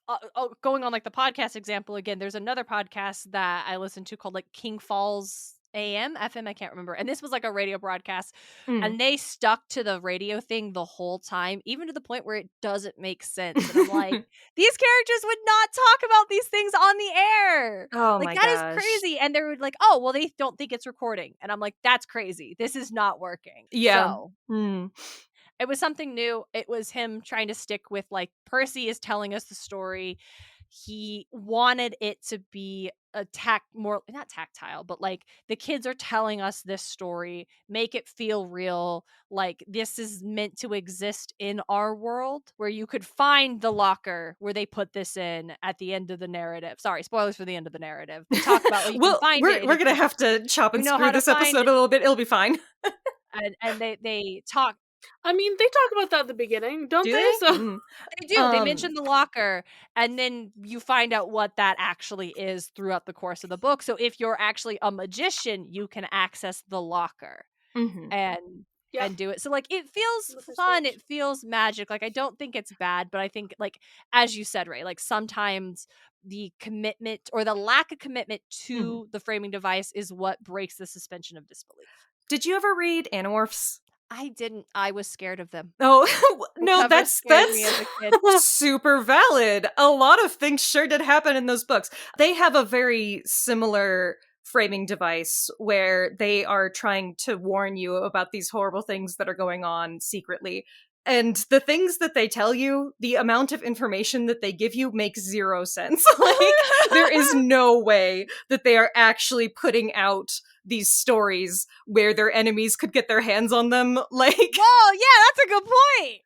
going on like the podcast example again, there's another podcast that I listen to called like King Falls FM, I can't remember. And this was like a radio broadcast and they stuck to the radio thing the whole time, even to the point where it doesn't make sense. And I'm like, these characters would not talk about these things on the air. Oh like my that gosh. is crazy. And they're like, oh, well, they don't think it's recording. And I'm like, that's crazy. This is not working. Yeah. So Mm. it was something new. It was him trying to stick with like Percy is telling us the story. He wanted it to be more not tactile, but like the kids are telling us this story, make it feel real. Like this is meant to exist in our world where you could find the locker where they put this in at the end of the narrative. Sorry, spoilers for the end of the narrative. They talk about where you can find it. We're gonna have to chop and we know screw how to this find episode it. a little bit. It'll be fine. And they talk. I mean, they talk about that at the beginning, don't Do they? they? So Mm. They do. They mention the locker, and then you find out what that actually is throughout the course of the book. So if you're actually a magician, you can access the locker Mhm. and do it. So like it feels The first fun. page. It feels magic. Like I don't think it's bad, but I think like as you said, Raye, like sometimes the commitment or the lack of commitment to the framing device is what breaks the suspension of disbelief. Did you ever read Animorphs? I didn't. I was scared of them. Oh, The no, cover that's scared me as a kid. super valid. A lot of things sure did happen in those books. They have a very similar framing device where they are trying to warn you about these horrible things that are going on secretly. And the things that they tell you, the amount of information that they give you makes zero sense. Like, there is no way that they are actually putting out these stories where their enemies could get their hands on them. Like, Whoa, yeah, that's a good point.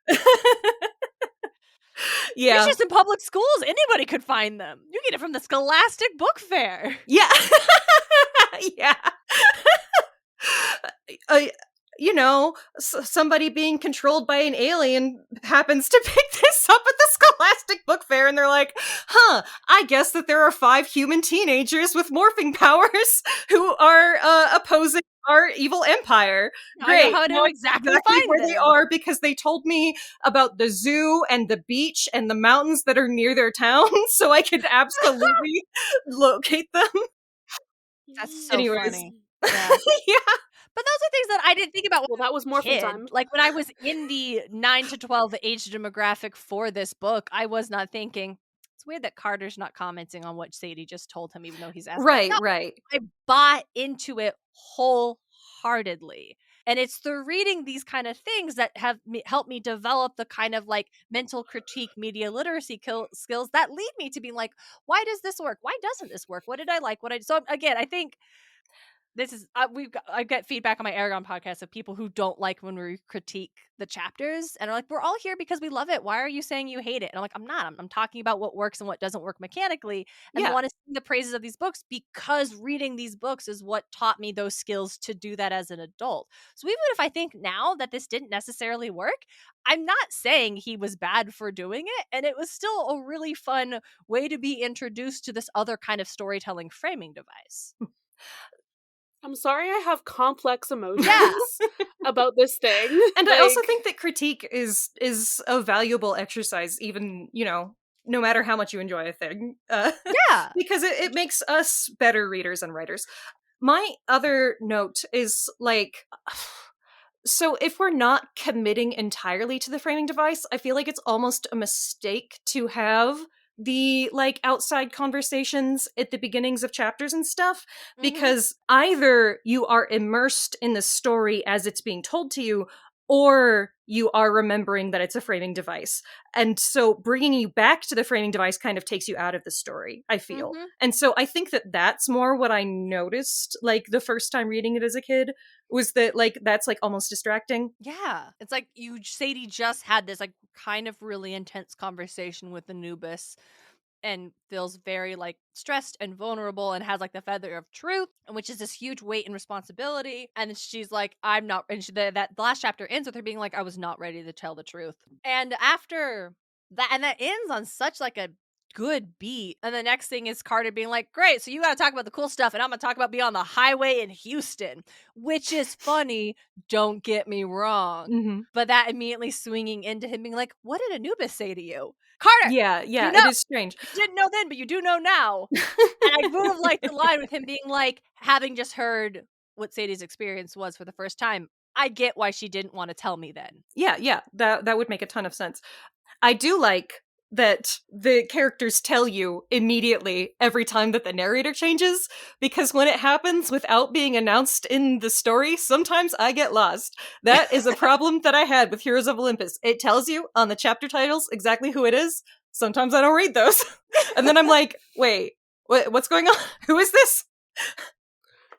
yeah. It's just in public schools. Anybody could find them. You get it from the Scholastic Book Fair. Yeah. Yeah. You know, somebody being controlled by an alien happens to pick this up at the Scholastic Book Fair, and they're like, huh, I guess that there are 5 human teenagers with morphing powers who are opposing our evil empire. Great. I know how to exactly find where them. they are, because they told me about the zoo and the beach and the mountains that are near their town, so I could absolutely locate them. That's so Anyways. funny. Yeah. Yeah. But those are things that I didn't think about when Well, that was more fun kid. time. Like when I was in the 9 to 12 age demographic for this book, I was not thinking, it's weird that Carter's not commenting on what Sadie just told him, even though he's asking. Right, No, right. I bought into it wholeheartedly. And it's through reading these kind of things that have helped me develop the kind of like mental critique media literacy skills that lead me to being like, why does this work? Why doesn't this work? What did I like? So again, I think this is I get feedback on my Aragon podcast of people who don't like when we critique the chapters and are like, we're all here because we love it. Why are you saying you hate it? And I'm like, I'm not. I'm talking about what works and what doesn't work mechanically, and I want to sing the praises of these books because reading these books is what taught me those skills to do that as an adult. So even if I think now that this didn't necessarily work, I'm not saying he was bad for doing it, and it was still a really fun way to be introduced to this other kind of storytelling framing device. I'm sorry I have complex emotions about this thing. And I also think that critique is a valuable exercise, even, you know, no matter how much you enjoy a thing. Yeah. Because it makes us better readers and writers. My other note is, like, so if we're not committing entirely to the framing device, I feel like it's almost a mistake to have the, like, outside conversations at the beginnings of chapters and stuff, because either you are immersed in the story as it's being told to you, or you are remembering that it's a framing device. And so bringing you back to the framing device kind of takes you out of the story, I feel. And so I think that that's more what I noticed, like, the first time reading it as a kid, was that, like, that's, like, almost distracting. Yeah. It's like Sadie just had this, like, kind of really intense conversation with Anubis and feels very, like, stressed and vulnerable and has, like, the feather of truth, which is this huge weight and responsibility. And she's like, I'm not, and that the last chapter ends with her being like, I was not ready to tell the truth. And after that, and that ends on such, like, a good beat. And the next thing is Carter being like, great, so you got to talk about the cool stuff, and I'm going to talk about being on the highway in Houston, which is funny, don't get me wrong. But that immediately swinging into him being like, what did Anubis say to you? Carter! Yeah, you know, it is strange. You didn't know then, but you do know now. And I would have liked the line with him being like, having just heard what Sadie's experience was for the first time, I get why she didn't want to tell me then. Yeah, that would make a ton of sense. I do like that the characters tell you immediately every time that the narrator changes, because when it happens without being announced in the story, sometimes I get lost. That is a problem that I had with Heroes of Olympus. It tells you on the chapter titles exactly who it is. Sometimes I don't read those. And then I'm like, wait, what's going on? Who is this?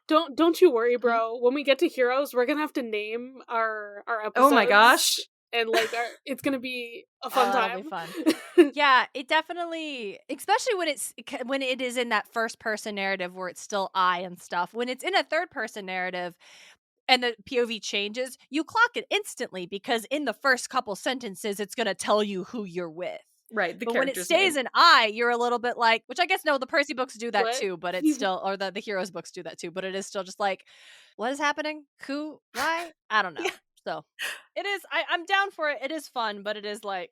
Don't you worry, bro. When we get to Heroes, we're gonna have to name our episodes. Oh my gosh. And, like, it's gonna be a fun time. That'll be fun. Yeah, it definitely, especially when it is in that first person narrative where it's still I and stuff. When it's in a third person narrative and the POV changes, you clock it instantly, because in the first couple sentences, it's gonna tell you who you're with. Right, but when it stays in I, you're a little bit like, which I guess no, the Percy books do that too, but it's still, or the Heroes books do that too, but it is still just like, what is happening? Who? Why? I don't know. Yeah. So it is, I'm down for it. It is fun, but it is like,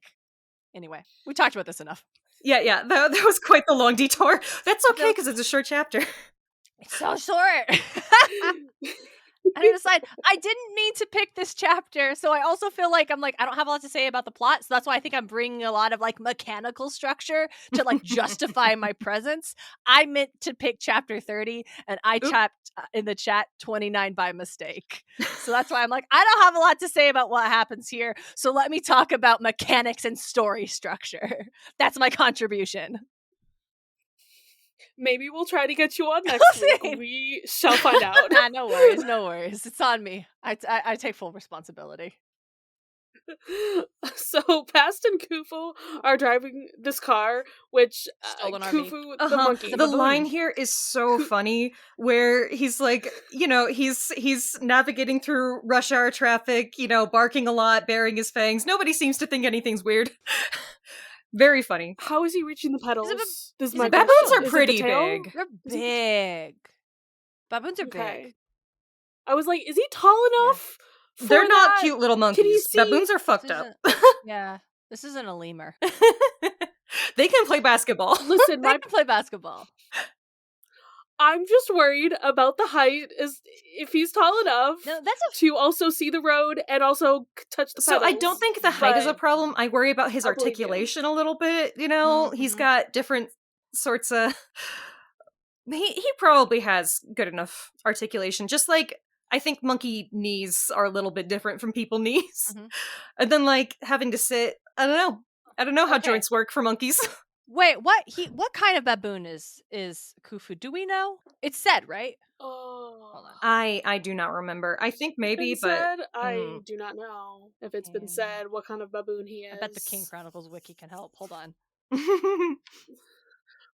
anyway, we talked about this enough. Yeah, that was quite the long detour. That's okay, because it's a short chapter. It's so short. And I decided fine. I didn't mean to pick this chapter, so I also feel like I don't have a lot to say about the plot, so that's why I think I'm bringing a lot of like mechanical structure to like justify my presence. I meant to pick chapter 30, and I tapped in the chat 29 by mistake. So that's why I'm like, I don't have a lot to say about what happens here, so let me talk about mechanics and story structure. That's my contribution. Maybe we'll try to get you on next week. We shall find out. Nah, no worries. It's on me. I take full responsibility. So Past and Khufu are driving this car, which Stolen RV. Khufu, the monkey. The line here is so funny, where he's like, he's navigating through rush hour traffic, barking a lot, baring his fangs. Nobody seems to think anything's weird. Very funny. How is he reaching the pedals? Baboons are pretty big. They're big. Baboons are big. I was like, is he tall enough? Yeah. They're not cute little monkeys. Baboons are fucked up. Yeah. This isn't a lemur. They can play basketball. Listen, they can play basketball. I'm just worried about the height, is if he's tall enough to also see the road and also touch the pedals. So I don't think the height is a problem. I worry about his articulation a little bit, He's got different sorts of... He probably has good enough articulation, just like I think monkey knees are a little bit different from people knees. Mm-hmm. And then like having to sit, I don't know how joints work for monkeys. Wait, what kind of baboon is Khufu? Do we know? It's said, right? Oh, I do not remember. I think maybe, but said? I do not know if it's been said what kind of baboon he is. I bet the Kane Chronicles wiki can help. Hold on.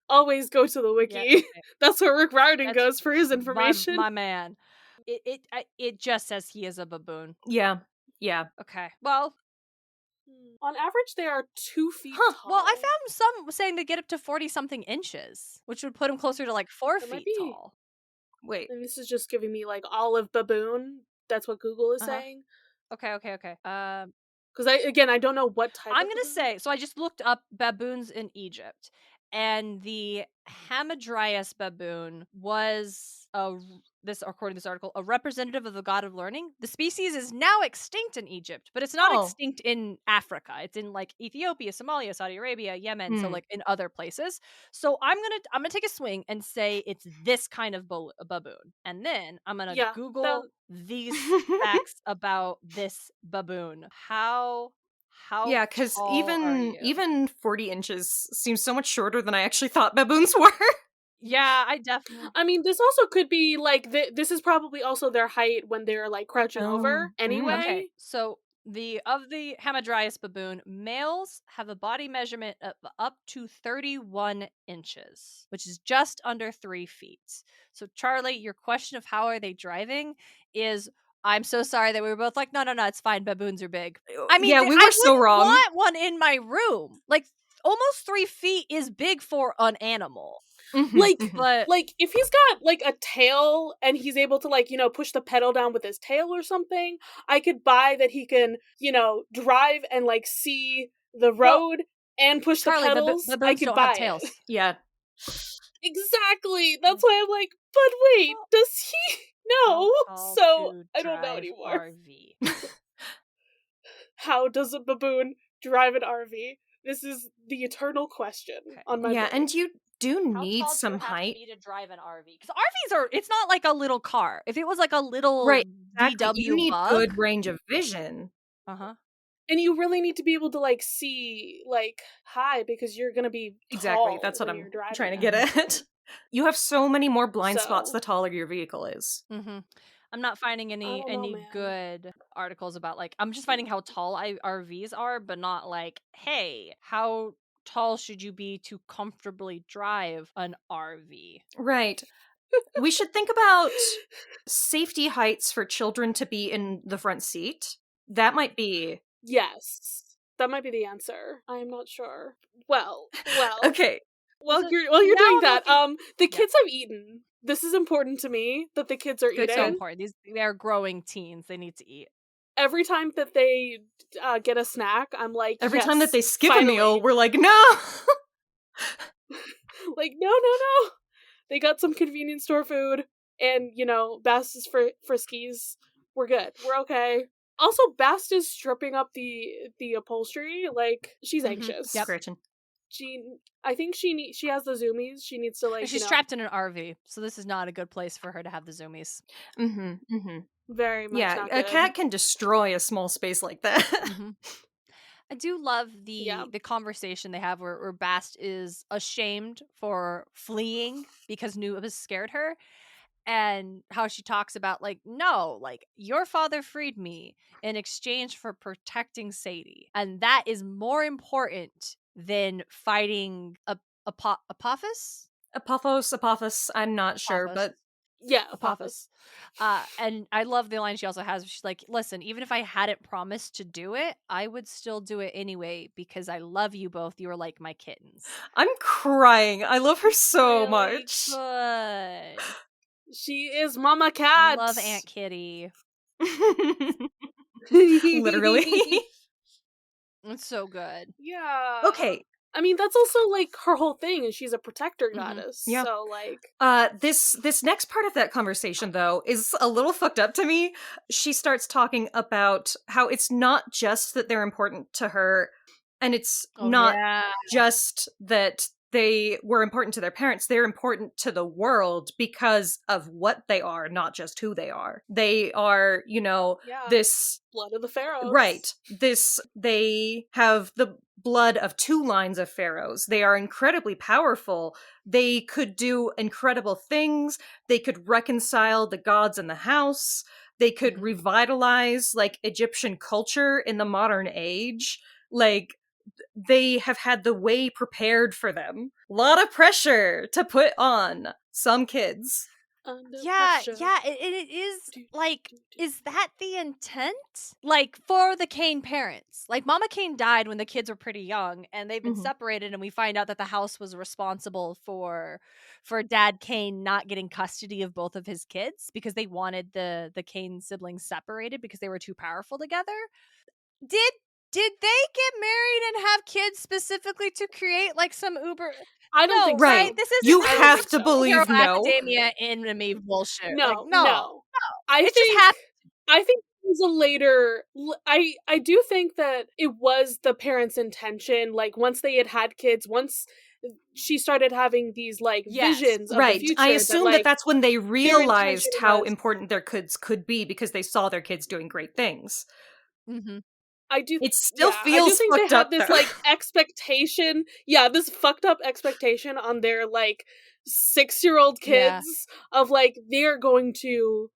Always go to the wiki. Yeah, okay. That's where Rick Riordan goes for his information. My man. It just says he is a baboon. Yeah. Okay. Well, on average, they are 2 feet tall. Well, I found some saying to get up to 40-something inches, which would put him closer to like 4 feet tall. Wait. And this is just giving me like olive baboon. That's what Google is saying. Okay. Because I don't know what type. I'm gonna say. So I just looked up baboons in Egypt, and the Hamadryas baboon was according to this article, a representative of the god of learning. The species is now extinct in Egypt, but it's not extinct in Africa. It's in like Ethiopia, Somalia, Saudi Arabia, Yemen, so like in other places. So I'm gonna take a swing and say it's this kind of baboon, and then I'm gonna Google these facts about this baboon. How yeah, because even 40 inches seems so much shorter than I actually thought baboons were. Yeah, I definitely. I mean, this also could be like this is probably also their height when they're like crouching over. Anyway, okay. So the Hamadryas baboon, males have a body measurement of up to 31 inches, which is just under 3 feet. So Charlie, your question of how are they driving is. I'm so sorry that we were both like, no, it's fine. Baboons are big. I mean, yeah, we were so wrong. I want one in my room. Like, almost 3 feet is big for an animal. Mm-hmm. Like if he's got like a tail and he's able to like push the pedal down with his tail or something, I could buy that he can drive and like see the road and push the pedals. I could buy tails. Yeah, exactly. That's why I'm like, but wait, does he? No, so I don't know anymore. RV. How does a baboon drive an RV? This is the eternal question on my brain. And you do need some height to drive an RV, because RVs it's not like a little car. If it was like a little VW, you need good range of vision. And you really need to be able to like see like high, because you're gonna be exactly. That's what I'm trying to get at. You have so many more blind spots the taller your vehicle is. Mm-hmm. I'm not finding any good articles about like, I'm just finding how tall RVs are, but not like, hey, how tall should you be to comfortably drive an RV? Right. We should think about safety heights for children to be in the front seat. That might be... Yes. That might be the answer. I'm not sure. Well. Okay. While you're doing that, the kids have eaten. This is important to me that the kids are eating. It's so important. They're growing teens. They need to eat. Every time that they get a snack, I'm like, every time that they skip a meal, we're like, no! Like, no. They got some convenience store food and, Bass's Friskies we're good. We're okay. Also, Bast is stripping up the upholstery. Like, she's anxious. Yep. Gretchen. I think she has the zoomies. She needs to, like, She's trapped in an RV, so this is not a good place for her to have the zoomies. Very much Yeah, not a good. cat can destroy a small space like that. I do love the conversation they have where Bast is ashamed for fleeing because Nubis scared her, and how she talks about, like, no, like, your father freed me in exchange for protecting Sadie, and that is more important than fighting Apophis? Apophis, I'm not sure, but yeah, Apophis. And I love the line she also has. She's like, listen, even if I hadn't promised to do it, I would still do it anyway because I love you both. You are like my kittens. I'm crying. I love her so Really much. Good. She is Mama Cat. I love Aunt Kitty. Literally. It's so good. Yeah. Okay. I mean, that's also, like, her whole thing, and she's a protector goddess. Yeah. So, like... This next part of that conversation, though, is a little fucked up to me. She starts talking about how it's not just that they're important to her, and it's not just that they were important to their parents. They're important to the world because of what they are, not just who they are. They are, this... blood of the pharaohs. Right. They have the blood of 2 lines of pharaohs. They are incredibly powerful. They could do incredible things. They could reconcile the gods in the house. They could revitalize, like, Egyptian culture in the modern age. Like, they have had the way prepared for them. A lot of pressure to put on some kids. It is, like, is that the intent? Like, for the Kane parents. Like, Mama Kane died when the kids were pretty young, and they've been separated, and we find out that the house was responsible for Dad Kane not getting custody of both of his kids because they wanted the Kane siblings separated because they were too powerful together. Did they get married and have kids specifically to create, like, some uber... I don't think right. so. This is you have to believe no. Academia enemy bullshit. No, like, no. I think it was a later... I do think that it was the parents' intention, like, once they had kids, once she started having these, like, visions of the future. I assume that's when they realized how important their kids could be because they saw their kids doing great things. It still feels I do think fucked they had up, this though. like expectation. Yeah, this fucked up expectation on their like 6-year-old kids of like they're going to,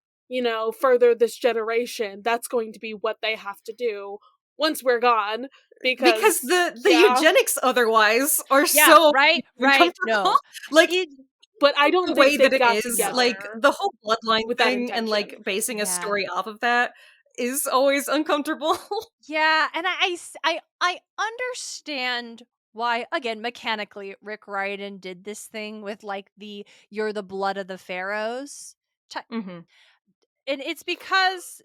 further this generation. That's going to be what they have to do once we're gone. Because the eugenics otherwise are so right. No. Like but I don't the think way that it is together like the whole bloodline with that thing and like intention. basing a story off of that is always uncomfortable. Yeah, and I understand why, again, mechanically Rick Riordan did this thing with like you're the blood of the pharaohs. And it's because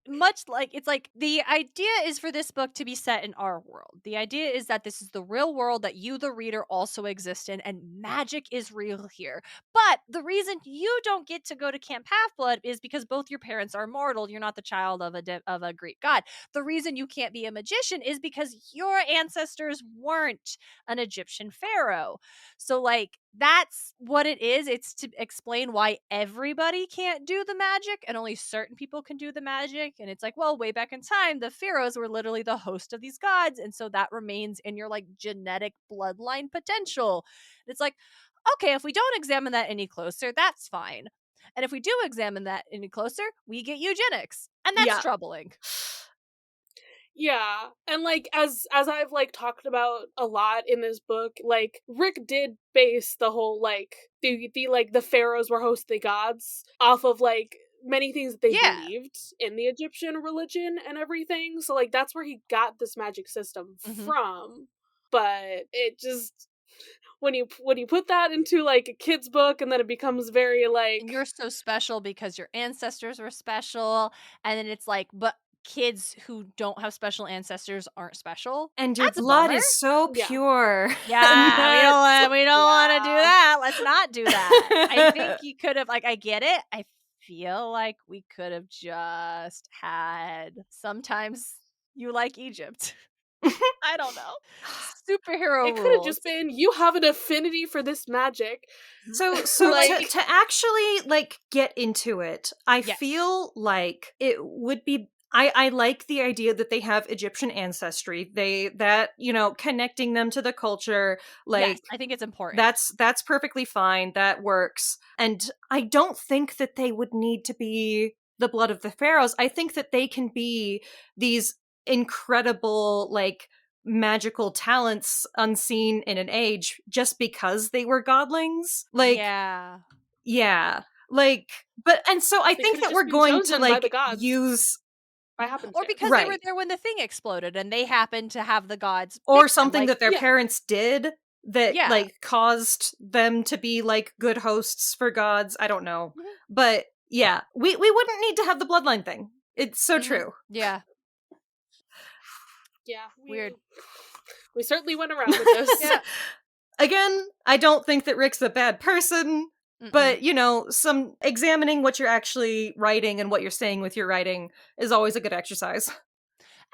it's like the idea is for this book to be set in our world. The idea is that this is the real world that you, the reader, also exist in, and magic is real here. But the reason you don't get to go to Camp Half-Blood is because both your parents are mortal. You're not the child of a Greek god. The reason you can't be a magician is because your ancestors weren't an Egyptian pharaoh. So like that's what it is. It's to explain why everybody can't do the magic and only certain people can do the magic. And it's like, well, way back in time, the pharaohs were literally the host of these gods. And so that remains in your like genetic bloodline potential. And it's like, okay, if we don't examine that any closer, that's fine. And if we do examine that any closer, we get eugenics. And that's troubling. Yeah, and like as I've like talked about a lot in this book, like Rick did base the whole like the pharaohs were host the gods off of like many things that they believed in the Egyptian religion and everything. So like that's where he got this magic system from. But it just when you put that into like a kid's book and then it becomes very like and you're so special because your ancestors were special, and then it's like but kids who don't have special ancestors aren't special, and your blood is so pure. We don't want to do that. Let's not do that. I think you could have like I get it. I feel like we could have just had sometimes you like Egypt. I don't know. Superhero It could have rules. just been, you have an affinity for this magic. So Like- to actually like get into it, I Yes. feel like it would be I like the idea that they have Egyptian ancestry. Connecting them to the culture, like Yes, I think it's important. that's perfectly fine. That works. And I don't think that they would need to be the blood of the pharaohs. I think that they can be these incredible, like, magical talents unseen in an age just because they were godlings. Like, yeah. Like, and so I They think could've that just we're been going to, chosen by the like, gods. use By happenstance. Or because they were Right. there when the thing exploded and they happened to have the gods or pick them, something like, that their yeah. parents did that Yeah. like caused them to be like good hosts for gods. I don't know. Mhm. But yeah, we wouldn't need to have the bloodline thing. It's so Mhm. true. Yeah. Yeah. Weird. We certainly went around with this. Yeah. Again, I don't think that Rick's a bad person, but some examining what you're actually writing and what you're saying with your writing is always a good exercise.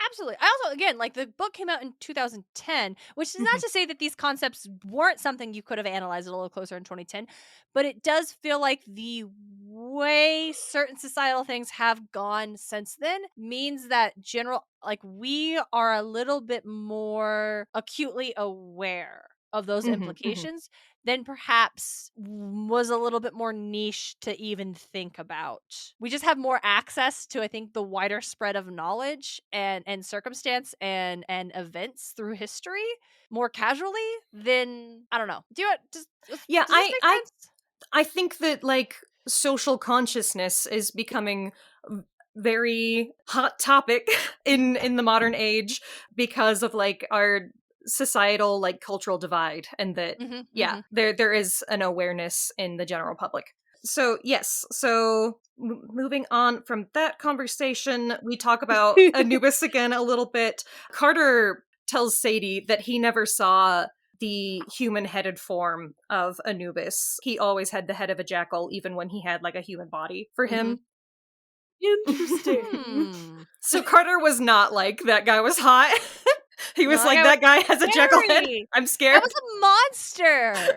Absolutely. I also, again, like, the book came out in 2010, which is not to say that these concepts weren't something you could have analyzed a little closer in 2010, but it does feel like the way certain societal things have gone since then means that we are a little bit more acutely aware of those Mhm, implications than perhaps was a little bit more niche to even think about. We just have more access to, I think, the wider spread of knowledge and circumstance and events through history more casually than, I don't know. Does Yeah, this make sense? I think that like social consciousness is becoming very hot topic in the modern age because of like our societal like cultural divide, and that there is an awareness in the general public. So yes, moving on from that conversation, we talk about Anubis again a little bit. Carter tells Sadie that he never saw the human-headed form of Anubis. He always had the head of a jackal, even when he had like a human body for him. Interesting. So Carter was not like, that guy was hot. He was No, like, that guy has a jackal head. scary. I'm That scared. was a monster.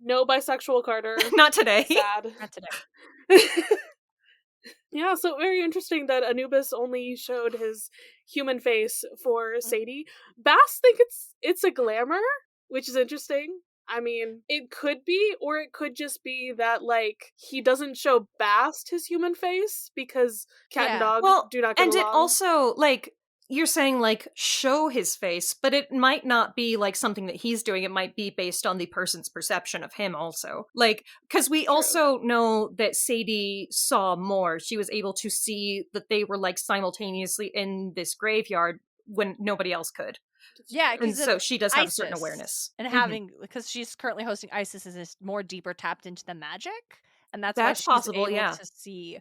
No bisexual Carter. Not today. Sad. Not today. Yeah, so very interesting that Anubis only showed his human face for Sadie. Bass think it's a glamour, which is interesting. I mean, it could be, or it could just be that, like, he doesn't show Bast his human face because cat and dog do not get and along. it also, like, you're saying, like, show his face, but it might not be, like, something that he's doing. It might be based on the person's perception of him also. Like, because we also know that Sadie saw more. She was able to see that they were, like, simultaneously in this graveyard when nobody else could. Yeah, And so she does have a ISIS, certain awareness. and having, because she's currently hosting ISIS, is more deeper tapped into the magic, and that's why That's she's possible, able yeah. to see.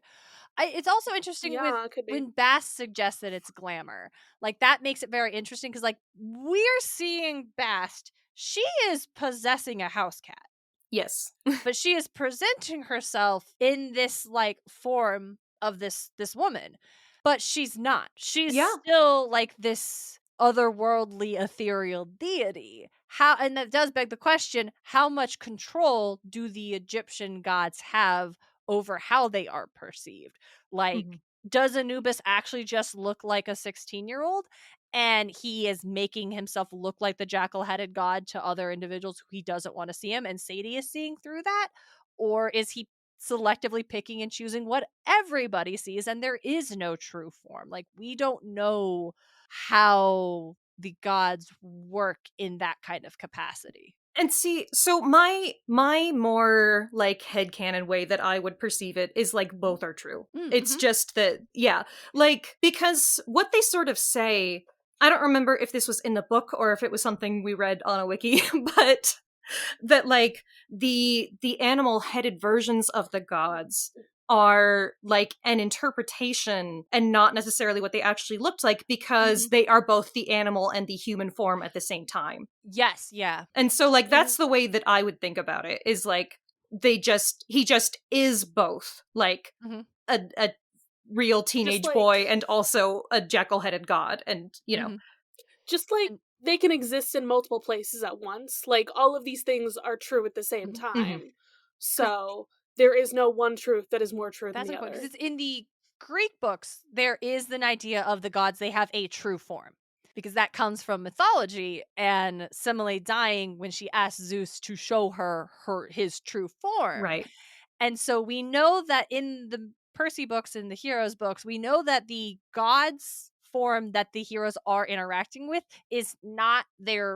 It's also interesting it could be. when Bass suggests that it's glamour. Like, that makes it very interesting because, like, we're seeing Bast. She is possessing a house cat, Yes. but she is presenting herself in this, like, form of this woman, but she's not. She's still like this otherworldly ethereal deity. And that does beg the question, how much control do the Egyptian gods have over how they are perceived? Like, does Anubis actually just look like a 16-year-old, and he is making himself look like the jackal-headed god to other individuals who he doesn't want to see him, and Sadie is seeing through that? Or is he selectively picking and choosing what everybody sees, and there is no true form? Like, we don't know how the gods work in that kind of capacity. And see, so my more like headcanon way that I would perceive it is like both are true. It's just that, like, because what they sort of say, I don't remember if this was in the book or if it was something we read on a wiki, but that like the animal headed versions of the gods are like an interpretation and not necessarily what they actually looked like, because they are both the animal and the human form at the same time. Yes, yeah. And so like that's the way that I would think about it, is like he just is both, like Mhm. a real teenage like- boy and also a jackal-headed god, and Mhm. Just like they can exist in multiple places at once. Like all of these things are true at the same Mhm. time. So there is no one truth that is more true That's than a the good point, other. because it's in the Greek books, there is an idea of the gods, they have a true form. Because that comes from mythology, and Semele dying when she asked Zeus to show her his true form. right. And so we know that in the Percy books and the heroes books, we know that the gods form that the heroes are interacting with is not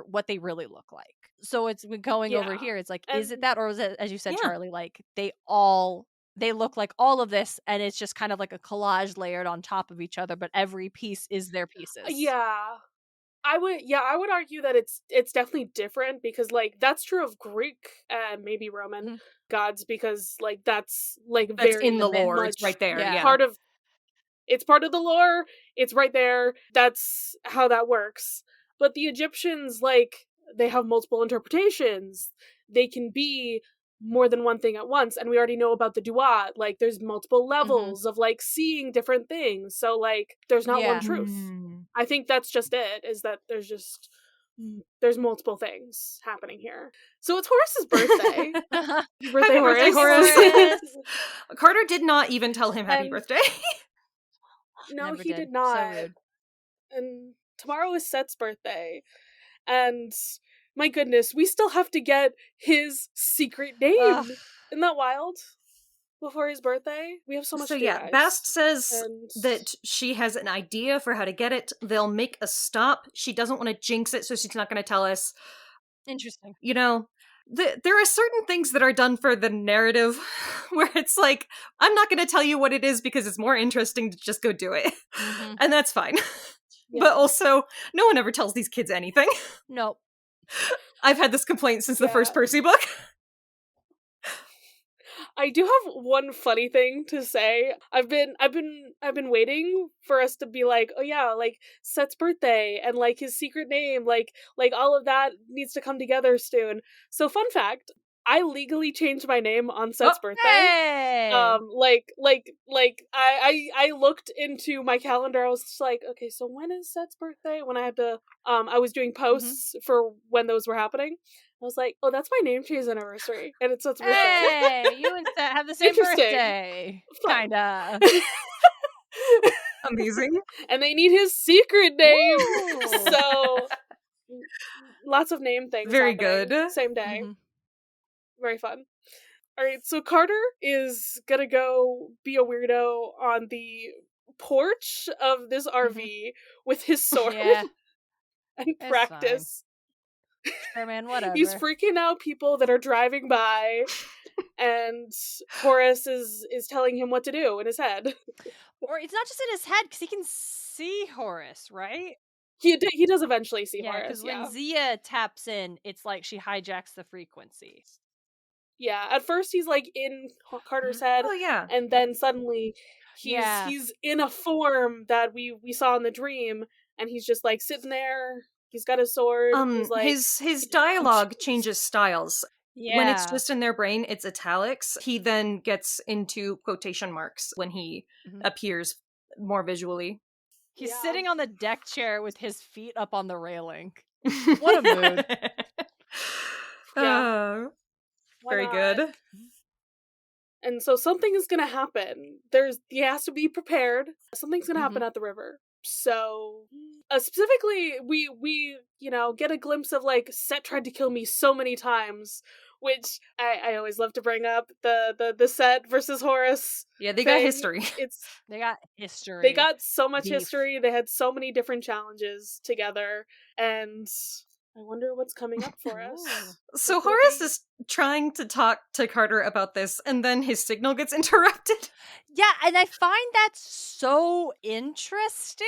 what they really look like. So it's going over Yeah. here, it's like, And- is it that, or is it, as you said, Yeah. Charlie, like they look like all of this, and it's just kind of like a collage layered on top of each other, but every piece is their pieces. Yeah. I would argue that it's definitely different, because like that's true of Greek and maybe Roman Mhm. gods, because like that's like That's very in the lore. much It's right there. Yeah. Yeah. it's part of the lore. It's right there. That's how that works. But the Egyptians, like, they have multiple interpretations. They can be more than one thing at once, and we already know about the duat. Like, there's multiple levels of like seeing different things. So like, there's not Yeah. one truth. Mm. I think that's just it. Is that there's multiple things happening here. So it's Horace's birthday. Happy birthday, birthday, Horace. Horace. Carter did not even tell him happy And- birthday. No, Never he did not. So rude. And tomorrow is Set's birthday. And my goodness, we still have to get his secret name. Ugh. Isn't that wild? Before his birthday? We have so much So to do, yeah, guys. Bast says And- that she has an idea for how to get it. They'll make a stop. She doesn't want to jinx it, so she's not going to tell us. Interesting. You know, there are certain things that are done for the narrative where it's like, I'm not going to tell you what it is because it's more interesting to just go do it. Mhm. And that's fine. Yeah. But also, no one ever tells these kids anything. Nope. I've had this complaint since the Yeah. first Percy book. I do have one funny thing to say. I've been waiting for us to be like, oh yeah, like Set's birthday and like his secret name, like all of that needs to come together soon. So fun fact, I legally changed my name on Set's birthday. Hey! I looked into my calendar. I was just like, okay, so when is Set's birthday? When I had to I was doing posts for when those were happening. I was like, oh, that's my name change anniversary, and it's Set's birthday. Hey, you and Seth have the same Interesting. birthday. Fun. Kinda. Amazing. And they need his secret name. Ooh. So lots of name things. Very happening good. Same day. Mhm. Very fun. All right, so Carter is gonna go be a weirdo on the porch of this RV with his sword Yeah. and It's practice. Sure, man, whatever. He's freaking out people that are driving by, and Horace is telling him what to do in his head. Or it's not just in his head, because he can see Horace, right? He does eventually see Yeah, Horace. because when Zia taps in, it's like she hijacks the frequency. Yeah, at first he's like in Carter's head, Oh yeah. and then suddenly Yeah. he's in a form that we saw in the dream, and he's just like sitting there. He's got his sword. He's like His dialogue changes styles. Yeah. When it's just in their brain, it's italics. He then gets into quotation marks when he Mhm. appears more visually. He's Yeah. sitting on the deck chair with his feet up on the railing. What a mood. Oh, why very not? good. And so something is gonna happen. He has to be prepared. Something's gonna happen at the river. So specifically, we get a glimpse of like Set tried to kill me so many times, which I always love to bring up the Set versus Horace. Yeah, they got thing. history. They got history. They got so much Beef. history. They had so many different challenges together, and I wonder what's coming up for us. Ooh. So What could it Horace be? is trying to talk to Carter about this, and then his signal gets interrupted. Yeah, and I find that so interesting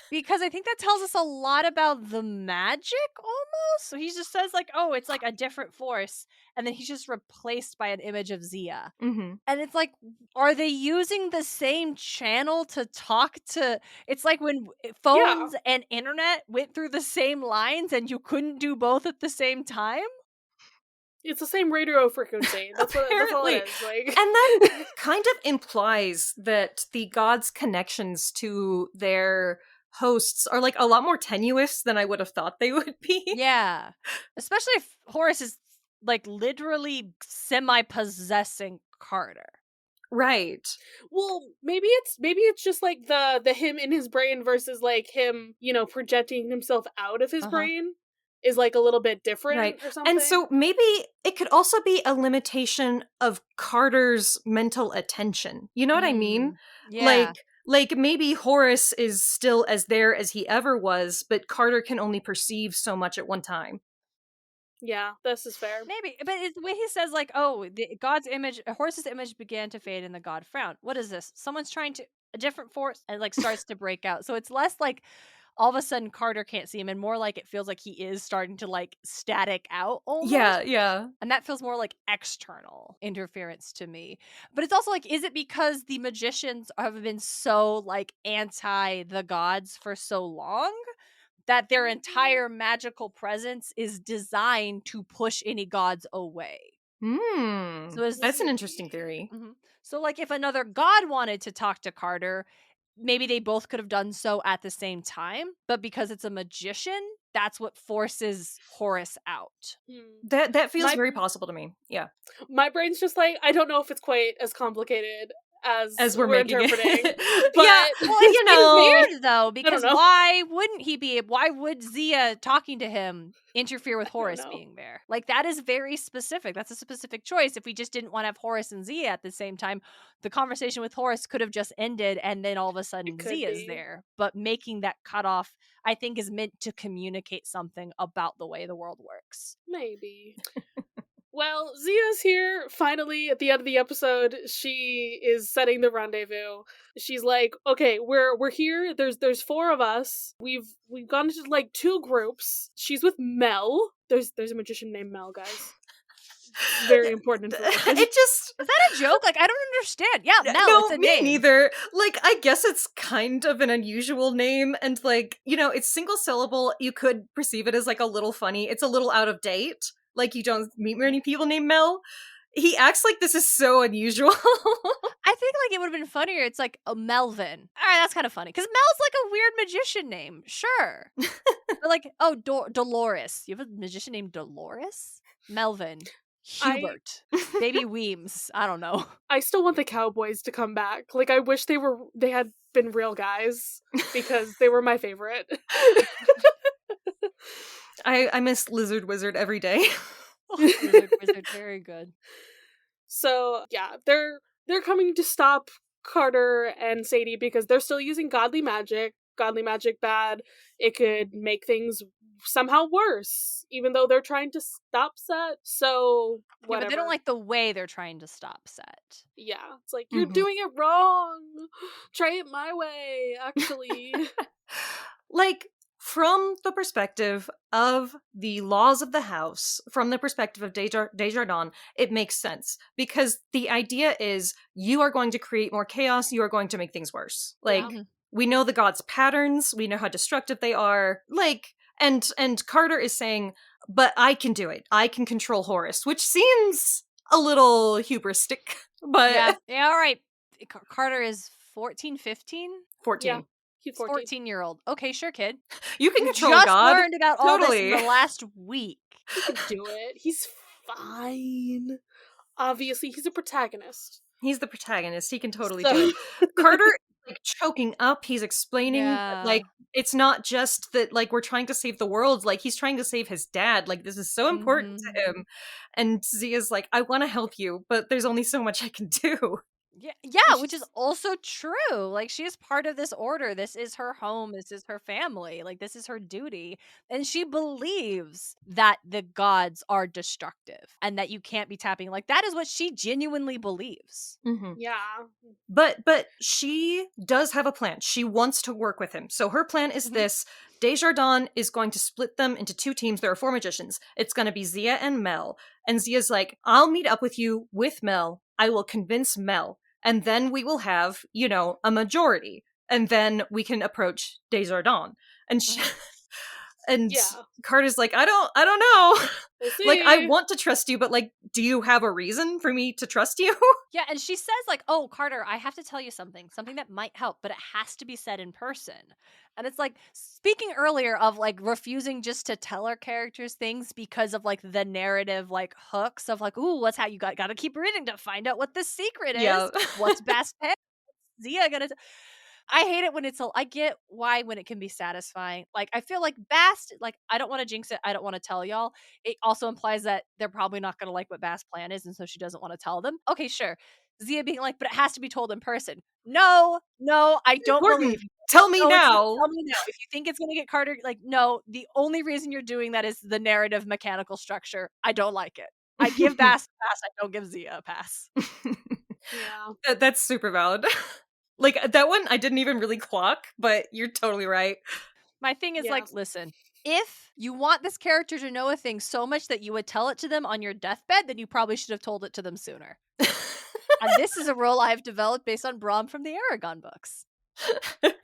because I think that tells us a lot about the magic almost. So he just says like, oh, it's like a different force, and then he's just replaced by an image of Zia. Mm-hmm. And it's like, are they using the same channel to talk to? It's like when phones and internet went through the same lines and you couldn't do both at the same time. It's the same radio frequency. That's all Apparently. it is. Like, And that kind of implies that the gods' connections to their hosts are like a lot more tenuous than I would have thought they would be. Yeah. Especially if Horus is like literally semi-possessing Carter. Right. well, maybe it's just like the him in his brain versus like him, projecting himself out of his Uh-huh. brain is like a little bit different Right. or something. And so maybe it could also be a limitation of Carter's mental attention. You know what I mean? Yeah. Like maybe Horus is still as there as he ever was, but Carter can only perceive so much at one time. yeah, this is fair. Maybe, but it's the way he says, like, oh, the God's image, Horus's image began to fade and the God frowned. What is this? Someone's trying to, a different force, and like starts to break out. So it's less like all of a sudden Carter can't see him, and more like it feels like he is starting to like static out almost. Yeah. And that feels more like external interference to me. But it's also like, is it because the magicians have been so like anti the gods for so long that their entire magical presence is designed to push any gods away? So That's an interesting theory. So like if another god wanted to talk to Carter, maybe they both could have done so at the same time, but because it's a magician, that's what forces Horus out. That feels My- very possible to me. Yeah. My brain's just like, I don't know if it's quite as complicated as We're making interpreting. it. But Yeah, Well, you know. it's weird though, because know. why wouldn't he be? Why would Zia talking to him interfere with Horus know. being there? Like that is very specific. That's a specific choice. If we just didn't want to have Horus and Zia at the same time, the conversation with Horus could have just ended, and then all of a sudden It could Zia's be. there. But making that cutoff, I think, is meant to communicate something about the way the world works. Maybe. Well, Zia's here finally at the end of the episode. She is setting the rendezvous. She's like, "Okay, we're here. There's four of us. We've gone into like two groups. She's with Mel. There's a magician named Mel, guys. Very important information. It just Is that a joke? Like I don't understand. Yeah, Mel, no, it's a me name. neither. Like, I guess it's kind of an unusual name, and like, it's single syllable. You could perceive it as like a little funny. It's a little out of date. Like, you don't meet many people named Mel. He acts like this is so unusual. I think like it would have been funnier. It's like a Melvin. All right, that's kind of funny because Mel's like a weird magician name. Sure, but like Dolores. You have a magician named Dolores? Melvin, Hubert, Baby Weems. I don't know. I still want the cowboys to come back. Like, I wish they had been real guys because they were my favorite. I miss Lizard Wizard every day. Wizard, very good. So yeah, they're coming to stop Carter and Sadie because they're still using godly magic. Godly magic bad. It could make things somehow worse, even though they're trying to stop Set. So Yeah, whatever. but they don't like the way they're trying to stop Set. Yeah, it's like you're Mhm. doing it wrong. Try it my way, actually. Like, from the perspective of the laws of the house, from the perspective of Desjardins, it makes sense. Because the idea is you are going to create more chaos, you are going to make things worse. Like, Yeah. we know the gods' patterns, we know how destructive they are. Like, and Carter is saying, but I can do it. I can control Horus, which seems a little hubristic, but Yeah, all right. Carter is 14, 15? 14. Yeah. He's 14. 14-year-old. Okay, sure, kid. You can You control just God. learned about all this Totally. in the last week. He can do it. He's fine. Obviously, he's a protagonist. He's the protagonist. He can totally So- do it. Carter is like choking up. He's explaining that, like, Yeah. it's not just that like we're trying to save the world. Like, he's trying to save his dad. Like, this is so important to him. And Zia's like, I want to help you, but there's only so much I can do. Yeah, which is also true. Like she is part of this order. This is her home. This is her family. Like this is her duty. And she believes that the gods are destructive and that you can't be tapping. Like that is what she genuinely believes. Mm-hmm. Yeah. But she does have a plan. She wants to work with him. So her plan is this. Desjardins is going to split them into two teams. There are four magicians. It's going to be Zia and Mel. And Zia's like, I'll meet up with you with Mel. I will convince Mel. And then we will have, a majority. And then we can approach Desjardins. And And Yeah. Carter's like, I don't know. We'll see. Like, I want to trust you, but like, do you have a reason for me to trust you? Yeah, and she says like, "Oh, Carter, I have to tell you something that might help, but it has to be said in person." And it's like, speaking earlier of like refusing just to tell our characters things because of like the narrative like hooks of like, "Ooh, what's how you got to keep reading to find out what the secret is. Yeah. What's Bast pay? What's Zia gonna I hate it when I get why when it can be satisfying. Like, I feel like Bast, like, I don't want to jinx it. I don't want to tell y'all. It also implies that they're probably not going to like what Bast's plan is, and so she doesn't want to tell them. Okay, sure. Zia being like, but it has to be told in person. No, I don't Important. believe you. Tell me No, it's- now. Tell me now. If you think it's going to get Carter, like, no, the only reason you're doing that is the narrative mechanical structure. I don't like it. I give Bast a pass. I don't give Zia a pass. Yeah. That's super valid. Like, that one I didn't even really clock, but you're totally right. My thing is Yeah. like, listen, if you want this character to know a thing so much that you would tell it to them on your deathbed, then you probably should have told it to them sooner. And this is a role I've developed based on Brom from the Aragon books.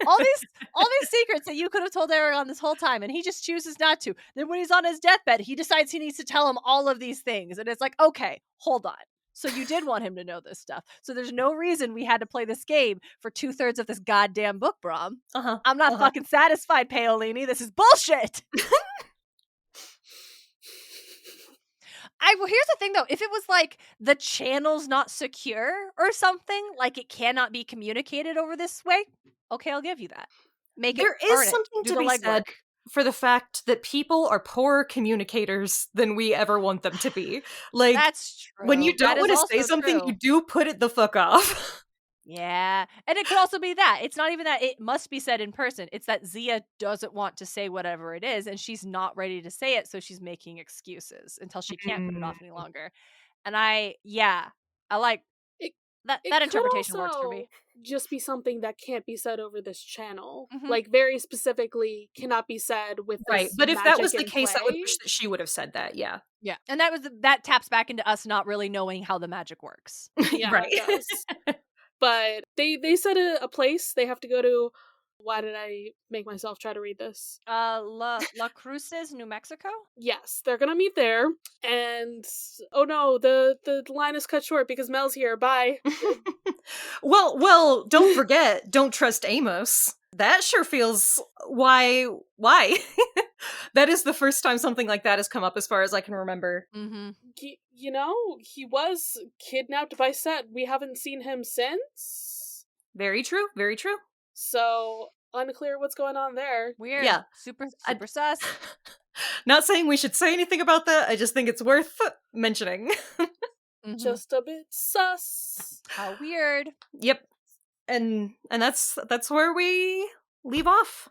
All these secrets that you could have told Aragon this whole time, and he just chooses not to. Then when he's on his deathbed, he decides he needs to tell him all of these things. And it's like, okay, hold on. So you did want him to know this stuff. So there's no reason we had to play this game for 2/3 of this goddamn book, Brom. I'm not fucking satisfied, Paolini. This is bullshit. Well, here's the thing, though. If it was like the channel's not secure or something, like it cannot be communicated over this way, okay, I'll give you that. There is something to be said for the fact that people are poorer communicators than we ever want them to be. Like, that's true. When you don't want to say something, you do put it the fuck off. Yeah. And it could also be that. It's not even that it must be said in person. It's that Zia doesn't want to say whatever it is, and she's not ready to say it, so she's making excuses until she can't put it off any longer. And I like it, that interpretation works for me. Just be something that can't be said over this channel. Mhm. Like, very specifically cannot be said with this Right, but if that was the magic in case, I would play. wish that she would have said that, yeah. Yeah. And that taps back into us not really knowing how the magic works. Yeah, Right. it does. But they set a place they have to go to. Why did I make myself try to read this? La Cruces, New Mexico? Yes, they're gonna meet there, and oh no, the line is cut short because Mel's here. Bye. Well, don't forget, don't trust Amos. That sure feels why? That is the first time something like that has come up as far as I can remember. Mm-hmm. You know, he was kidnapped by Set. We haven't seen him since. Very true, very true. So, unclear what's going on there. Weird. Yeah. Super sus. Not saying we should say anything about that, I just think it's worth mentioning. Mhm. Just a bit sus. How weird. Yep. And that's where we leave off.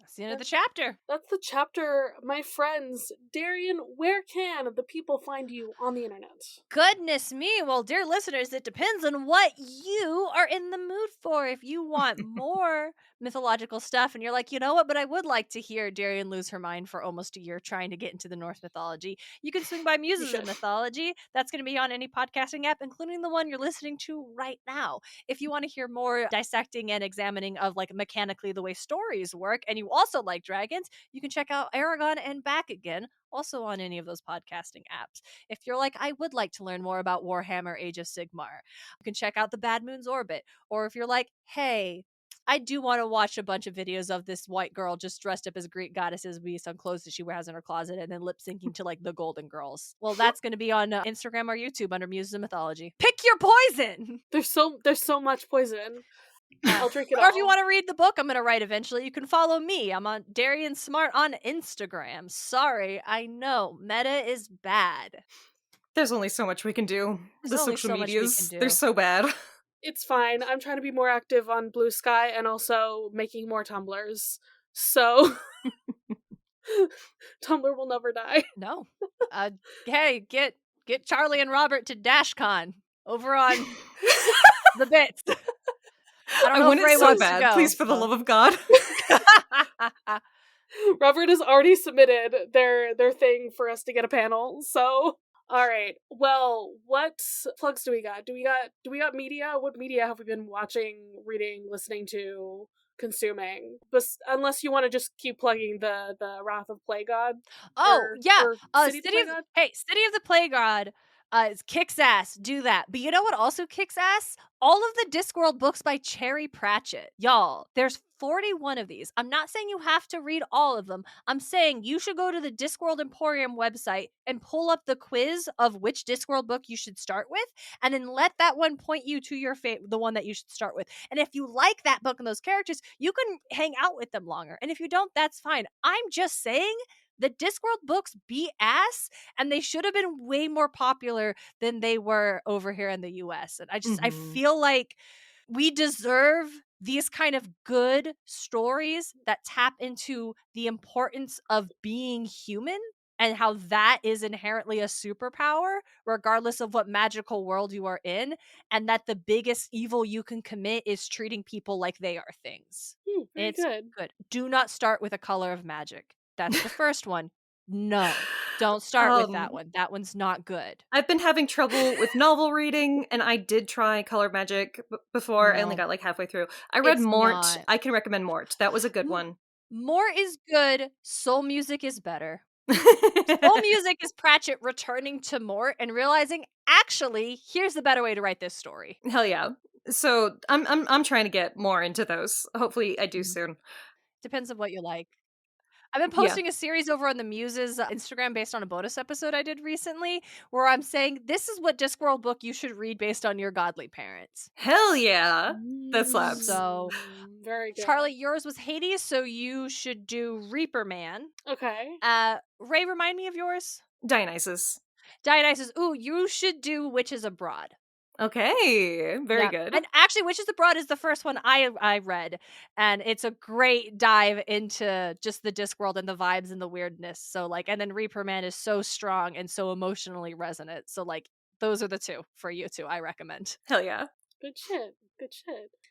That's the end of the chapter. That's the chapter, my friends. Darien, where can the people find you on the internet? Goodness me. Well, dear listeners, it depends on what you are in the mood for. If you want more mythological stuff and you're like, you know what, but I would like to hear Darien lose her mind for almost a year trying to get into the Norse mythology, you can swing by Muses of Mythology. That's going to be on any podcasting app, including the one you're listening to right now. If you want to hear more dissecting and examining of like mechanically the way stories work, and you also like dragons, you can check out Aragon and Back Again, also on any of those podcasting apps. If you're like, I would like to learn more about Warhammer Age of Sigmar, you can check out the Bad Moon's Orbit. Or if you're like, hey, I do want to watch a bunch of videos of this white girl just dressed up as Greek goddesses with some clothes that she wears in her closet and then lip syncing to like the Golden Girls. Well, that's going to be on Instagram or YouTube under Muses of Mythology. Pick your poison! There's so much poison. I'll drink it all. Or if you want to read the book I'm going to write eventually, you can follow me. I'm on Darien Smartt on Instagram. Sorry, I know. Meta is bad. There's only so much we can do. There's The only social so much we medias, can do. they're so bad. It's fine. I'm trying to be more active on Blue Sky and also making more Tumblrs. So Tumblr will never die. No. Hey, get Charlie and Robert to DashCon over on the bits. I want it so bad. Please, for the love of God. Robert has already submitted their thing for us to get a panel. So, all right. Well, what plugs do we got? Do we got media? What media have we been watching, reading, listening to? consuming, unless you want to just keep plugging the Wrath of Play God. Oh, yeah. City of the Play God? City of the Play God kicks ass. Do that. But you know what also kicks ass? All of the Discworld books by Cherry Pratchett. Y'all, there's 41 of these. I'm not saying you have to read all of them. I'm saying you should go to the Discworld Emporium website and pull up the quiz of which Discworld book you should start with, and then let that one point you to your the one that you should start with. And if you like that book and those characters, you can hang out with them longer. And if you don't, that's fine. I'm just saying the Discworld books beat ass, and they should have been way more popular than they were over here in the US. And I feel like we deserve these kind of good stories that tap into the importance of being human and how that is inherently a superpower, regardless of what magical world you are in, and that the biggest evil you can commit is treating people like they are things. It's good. Do not start with A Color of Magic. That's the first one. No, don't start with that one. That one's not good. I've been having trouble with novel reading, and I did try Color Magic before. No. I only got like halfway through. I read It's Mort. not. I can recommend Mort. That was a good one. Mort is good. Soul Music is better. Soul Music is Pratchett returning to Mort and realizing, actually, here's the better way to write this story. Hell yeah. So I'm trying to get more into those. Hopefully I do soon. Depends on what you like. I've been posting a series over on the Muses Instagram based on a bonus episode I did recently, where I'm saying this is what Discworld book you should read based on your godly parents. Hell yeah. That slaps. So, very good. Charlie, yours was Hades, so you should do Reaper Man. Okay. Raye, remind me of yours. Dionysus. Ooh, you should do Witches Abroad. Okay, very good. And actually, Witches Abroad is the first one I read, and it's a great dive into just the Discworld and the vibes and the weirdness. So like, and then Reaper Man is so strong and so emotionally resonant. So like, those are the two for you two. I recommend. Hell yeah. Good shit.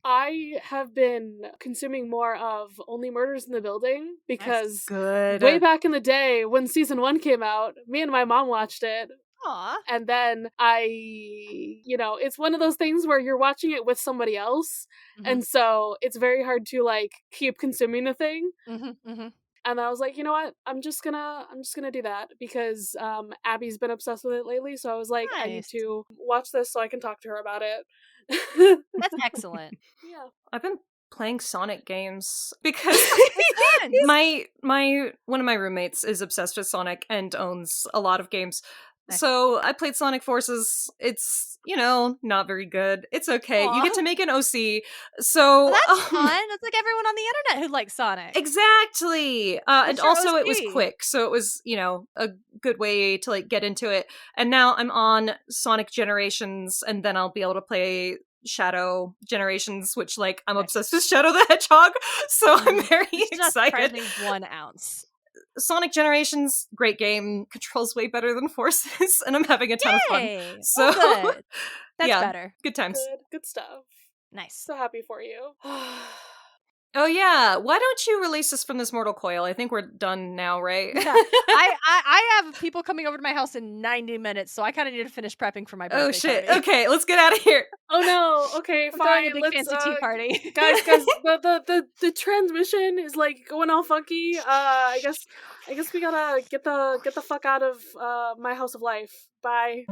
I have been consuming more of Only Murders in the Building because way back in the day when season 1 came out, me and my mom watched it. Aww. And then it's one of those things where you're watching it with somebody else, and so it's very hard to like keep consuming a thing. And I was like, you know what? I'm just gonna do that because Abby's been obsessed with it lately. So I was like, nice. I need to watch this so I can talk to her about it. That's excellent. Yeah, I've been playing Sonic games because my one of my roommates is obsessed with Sonic and owns a lot of games. Nice. So I played Sonic Forces. It's, not very good. It's okay. Aww. You get to make an OC. So that's fun. That's like everyone on the internet who likes Sonic. Exactly. And also OC? It was quick. So it was, a good way to like get into it. And now I'm on Sonic Generations, and then I'll be able to play Shadow Generations, which like I'm obsessed with Shadow the Hedgehog. So I'm very excited. Just 1 ounce. Sonic Generations, great game, controls way better than Forces, and I'm having a ton of fun. So good. That's better. Good times. Good stuff. Nice. So happy for you. Oh yeah, why don't you release us from this mortal coil? I think we're done now, right? Yeah. I have people coming over to my house in 90 minutes, so I kind of need to finish prepping for my birthday. Oh shit! Party. Okay, let's get out of here. Oh no! Okay, I'm fine. Throwing a big fancy tea party, guys. The transmission is like going all funky. I guess we gotta get the fuck out of my house of life. Bye.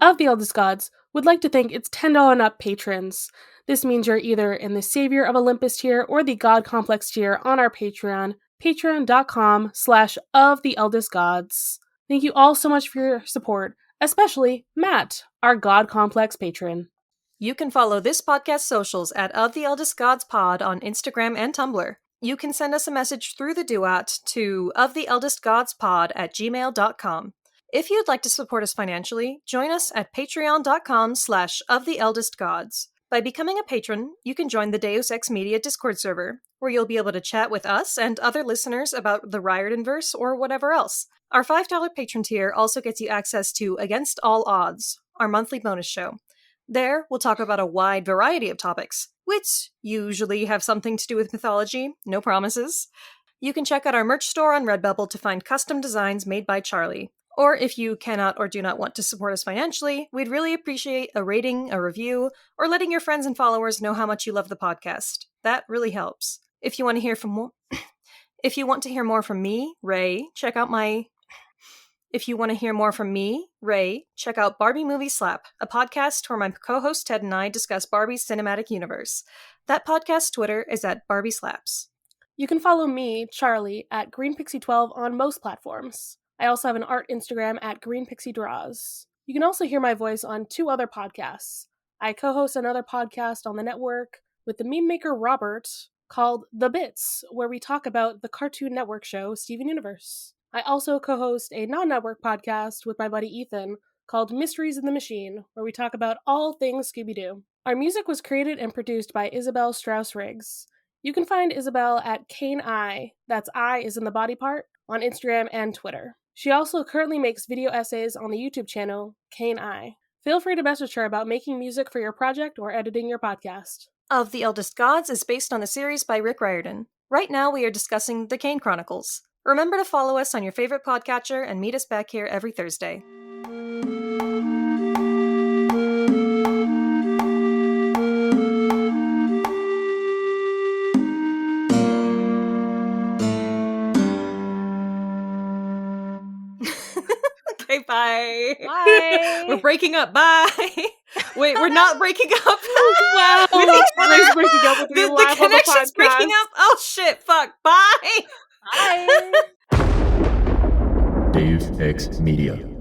Of the Eldest Gods would like to thank its $10 and up patrons. This means you're either in the Savior of Olympus tier or the God Complex tier on our Patreon, patreon.com/oftheeldestgods. Thank you all so much for your support, especially Matt, our God Complex patron. You can follow this podcast's socials at Of the Eldest Gods Pod on Instagram and Tumblr. You can send us a message through the Duat to oftheeldestgodspod@gmail.com. If you'd like to support us financially, join us at patreon.com/oftheeldestgods. By becoming a patron, you can join the Deus Ex Media Discord server, where you'll be able to chat with us and other listeners about the Riordanverse or whatever else. Our $5 patron tier also gets you access to Against All Odds, our monthly bonus show. There, we'll talk about a wide variety of topics, which usually have something to do with mythology, no promises. You can check out our merch store on Redbubble to find custom designs made by Charlie. Or if you cannot or do not want to support us financially, we'd really appreciate a rating, a review, or letting your friends and followers know how much you love the podcast. That really helps. If you want to hear more from me, Raye, check out Barbie Movie Slap, a podcast where my co-host Ted and I discuss Barbie's cinematic universe. That podcast Twitter is at Barbie Slaps. You can follow me, Charlie, at GreenPixie12 on most platforms. I also have an art Instagram at GreenPixieDraws. You can also hear my voice on 2 other podcasts. I co-host another podcast on the network with the meme maker Robert called The Bits, where we talk about the Cartoon Network show Steven Universe. I also co-host a non-network podcast with my buddy Ethan called Mysteries in the Machine, where we talk about all things Scooby-Doo. Our music was created and produced by Isabel Strauss-Riggs. You can find Isabel at Kane I, that's I is in the body part, on Instagram and Twitter. She also currently makes video essays on the YouTube channel Kane I. Feel free to message her about making music for your project or editing your podcast. Of the Eldest Gods is based on the series by Rick Riordan. Right now we are discussing the Kane Chronicles. Remember to follow us on your favorite podcatcher and meet us back here every Thursday. Okay, bye. Bye. We're breaking up. Bye. Wait, we're not breaking up. Wow, everybody's breaking up with the live on the connection's breaking podcast. up. Oh shit! Fuck. Bye. Bye. Dave X Media.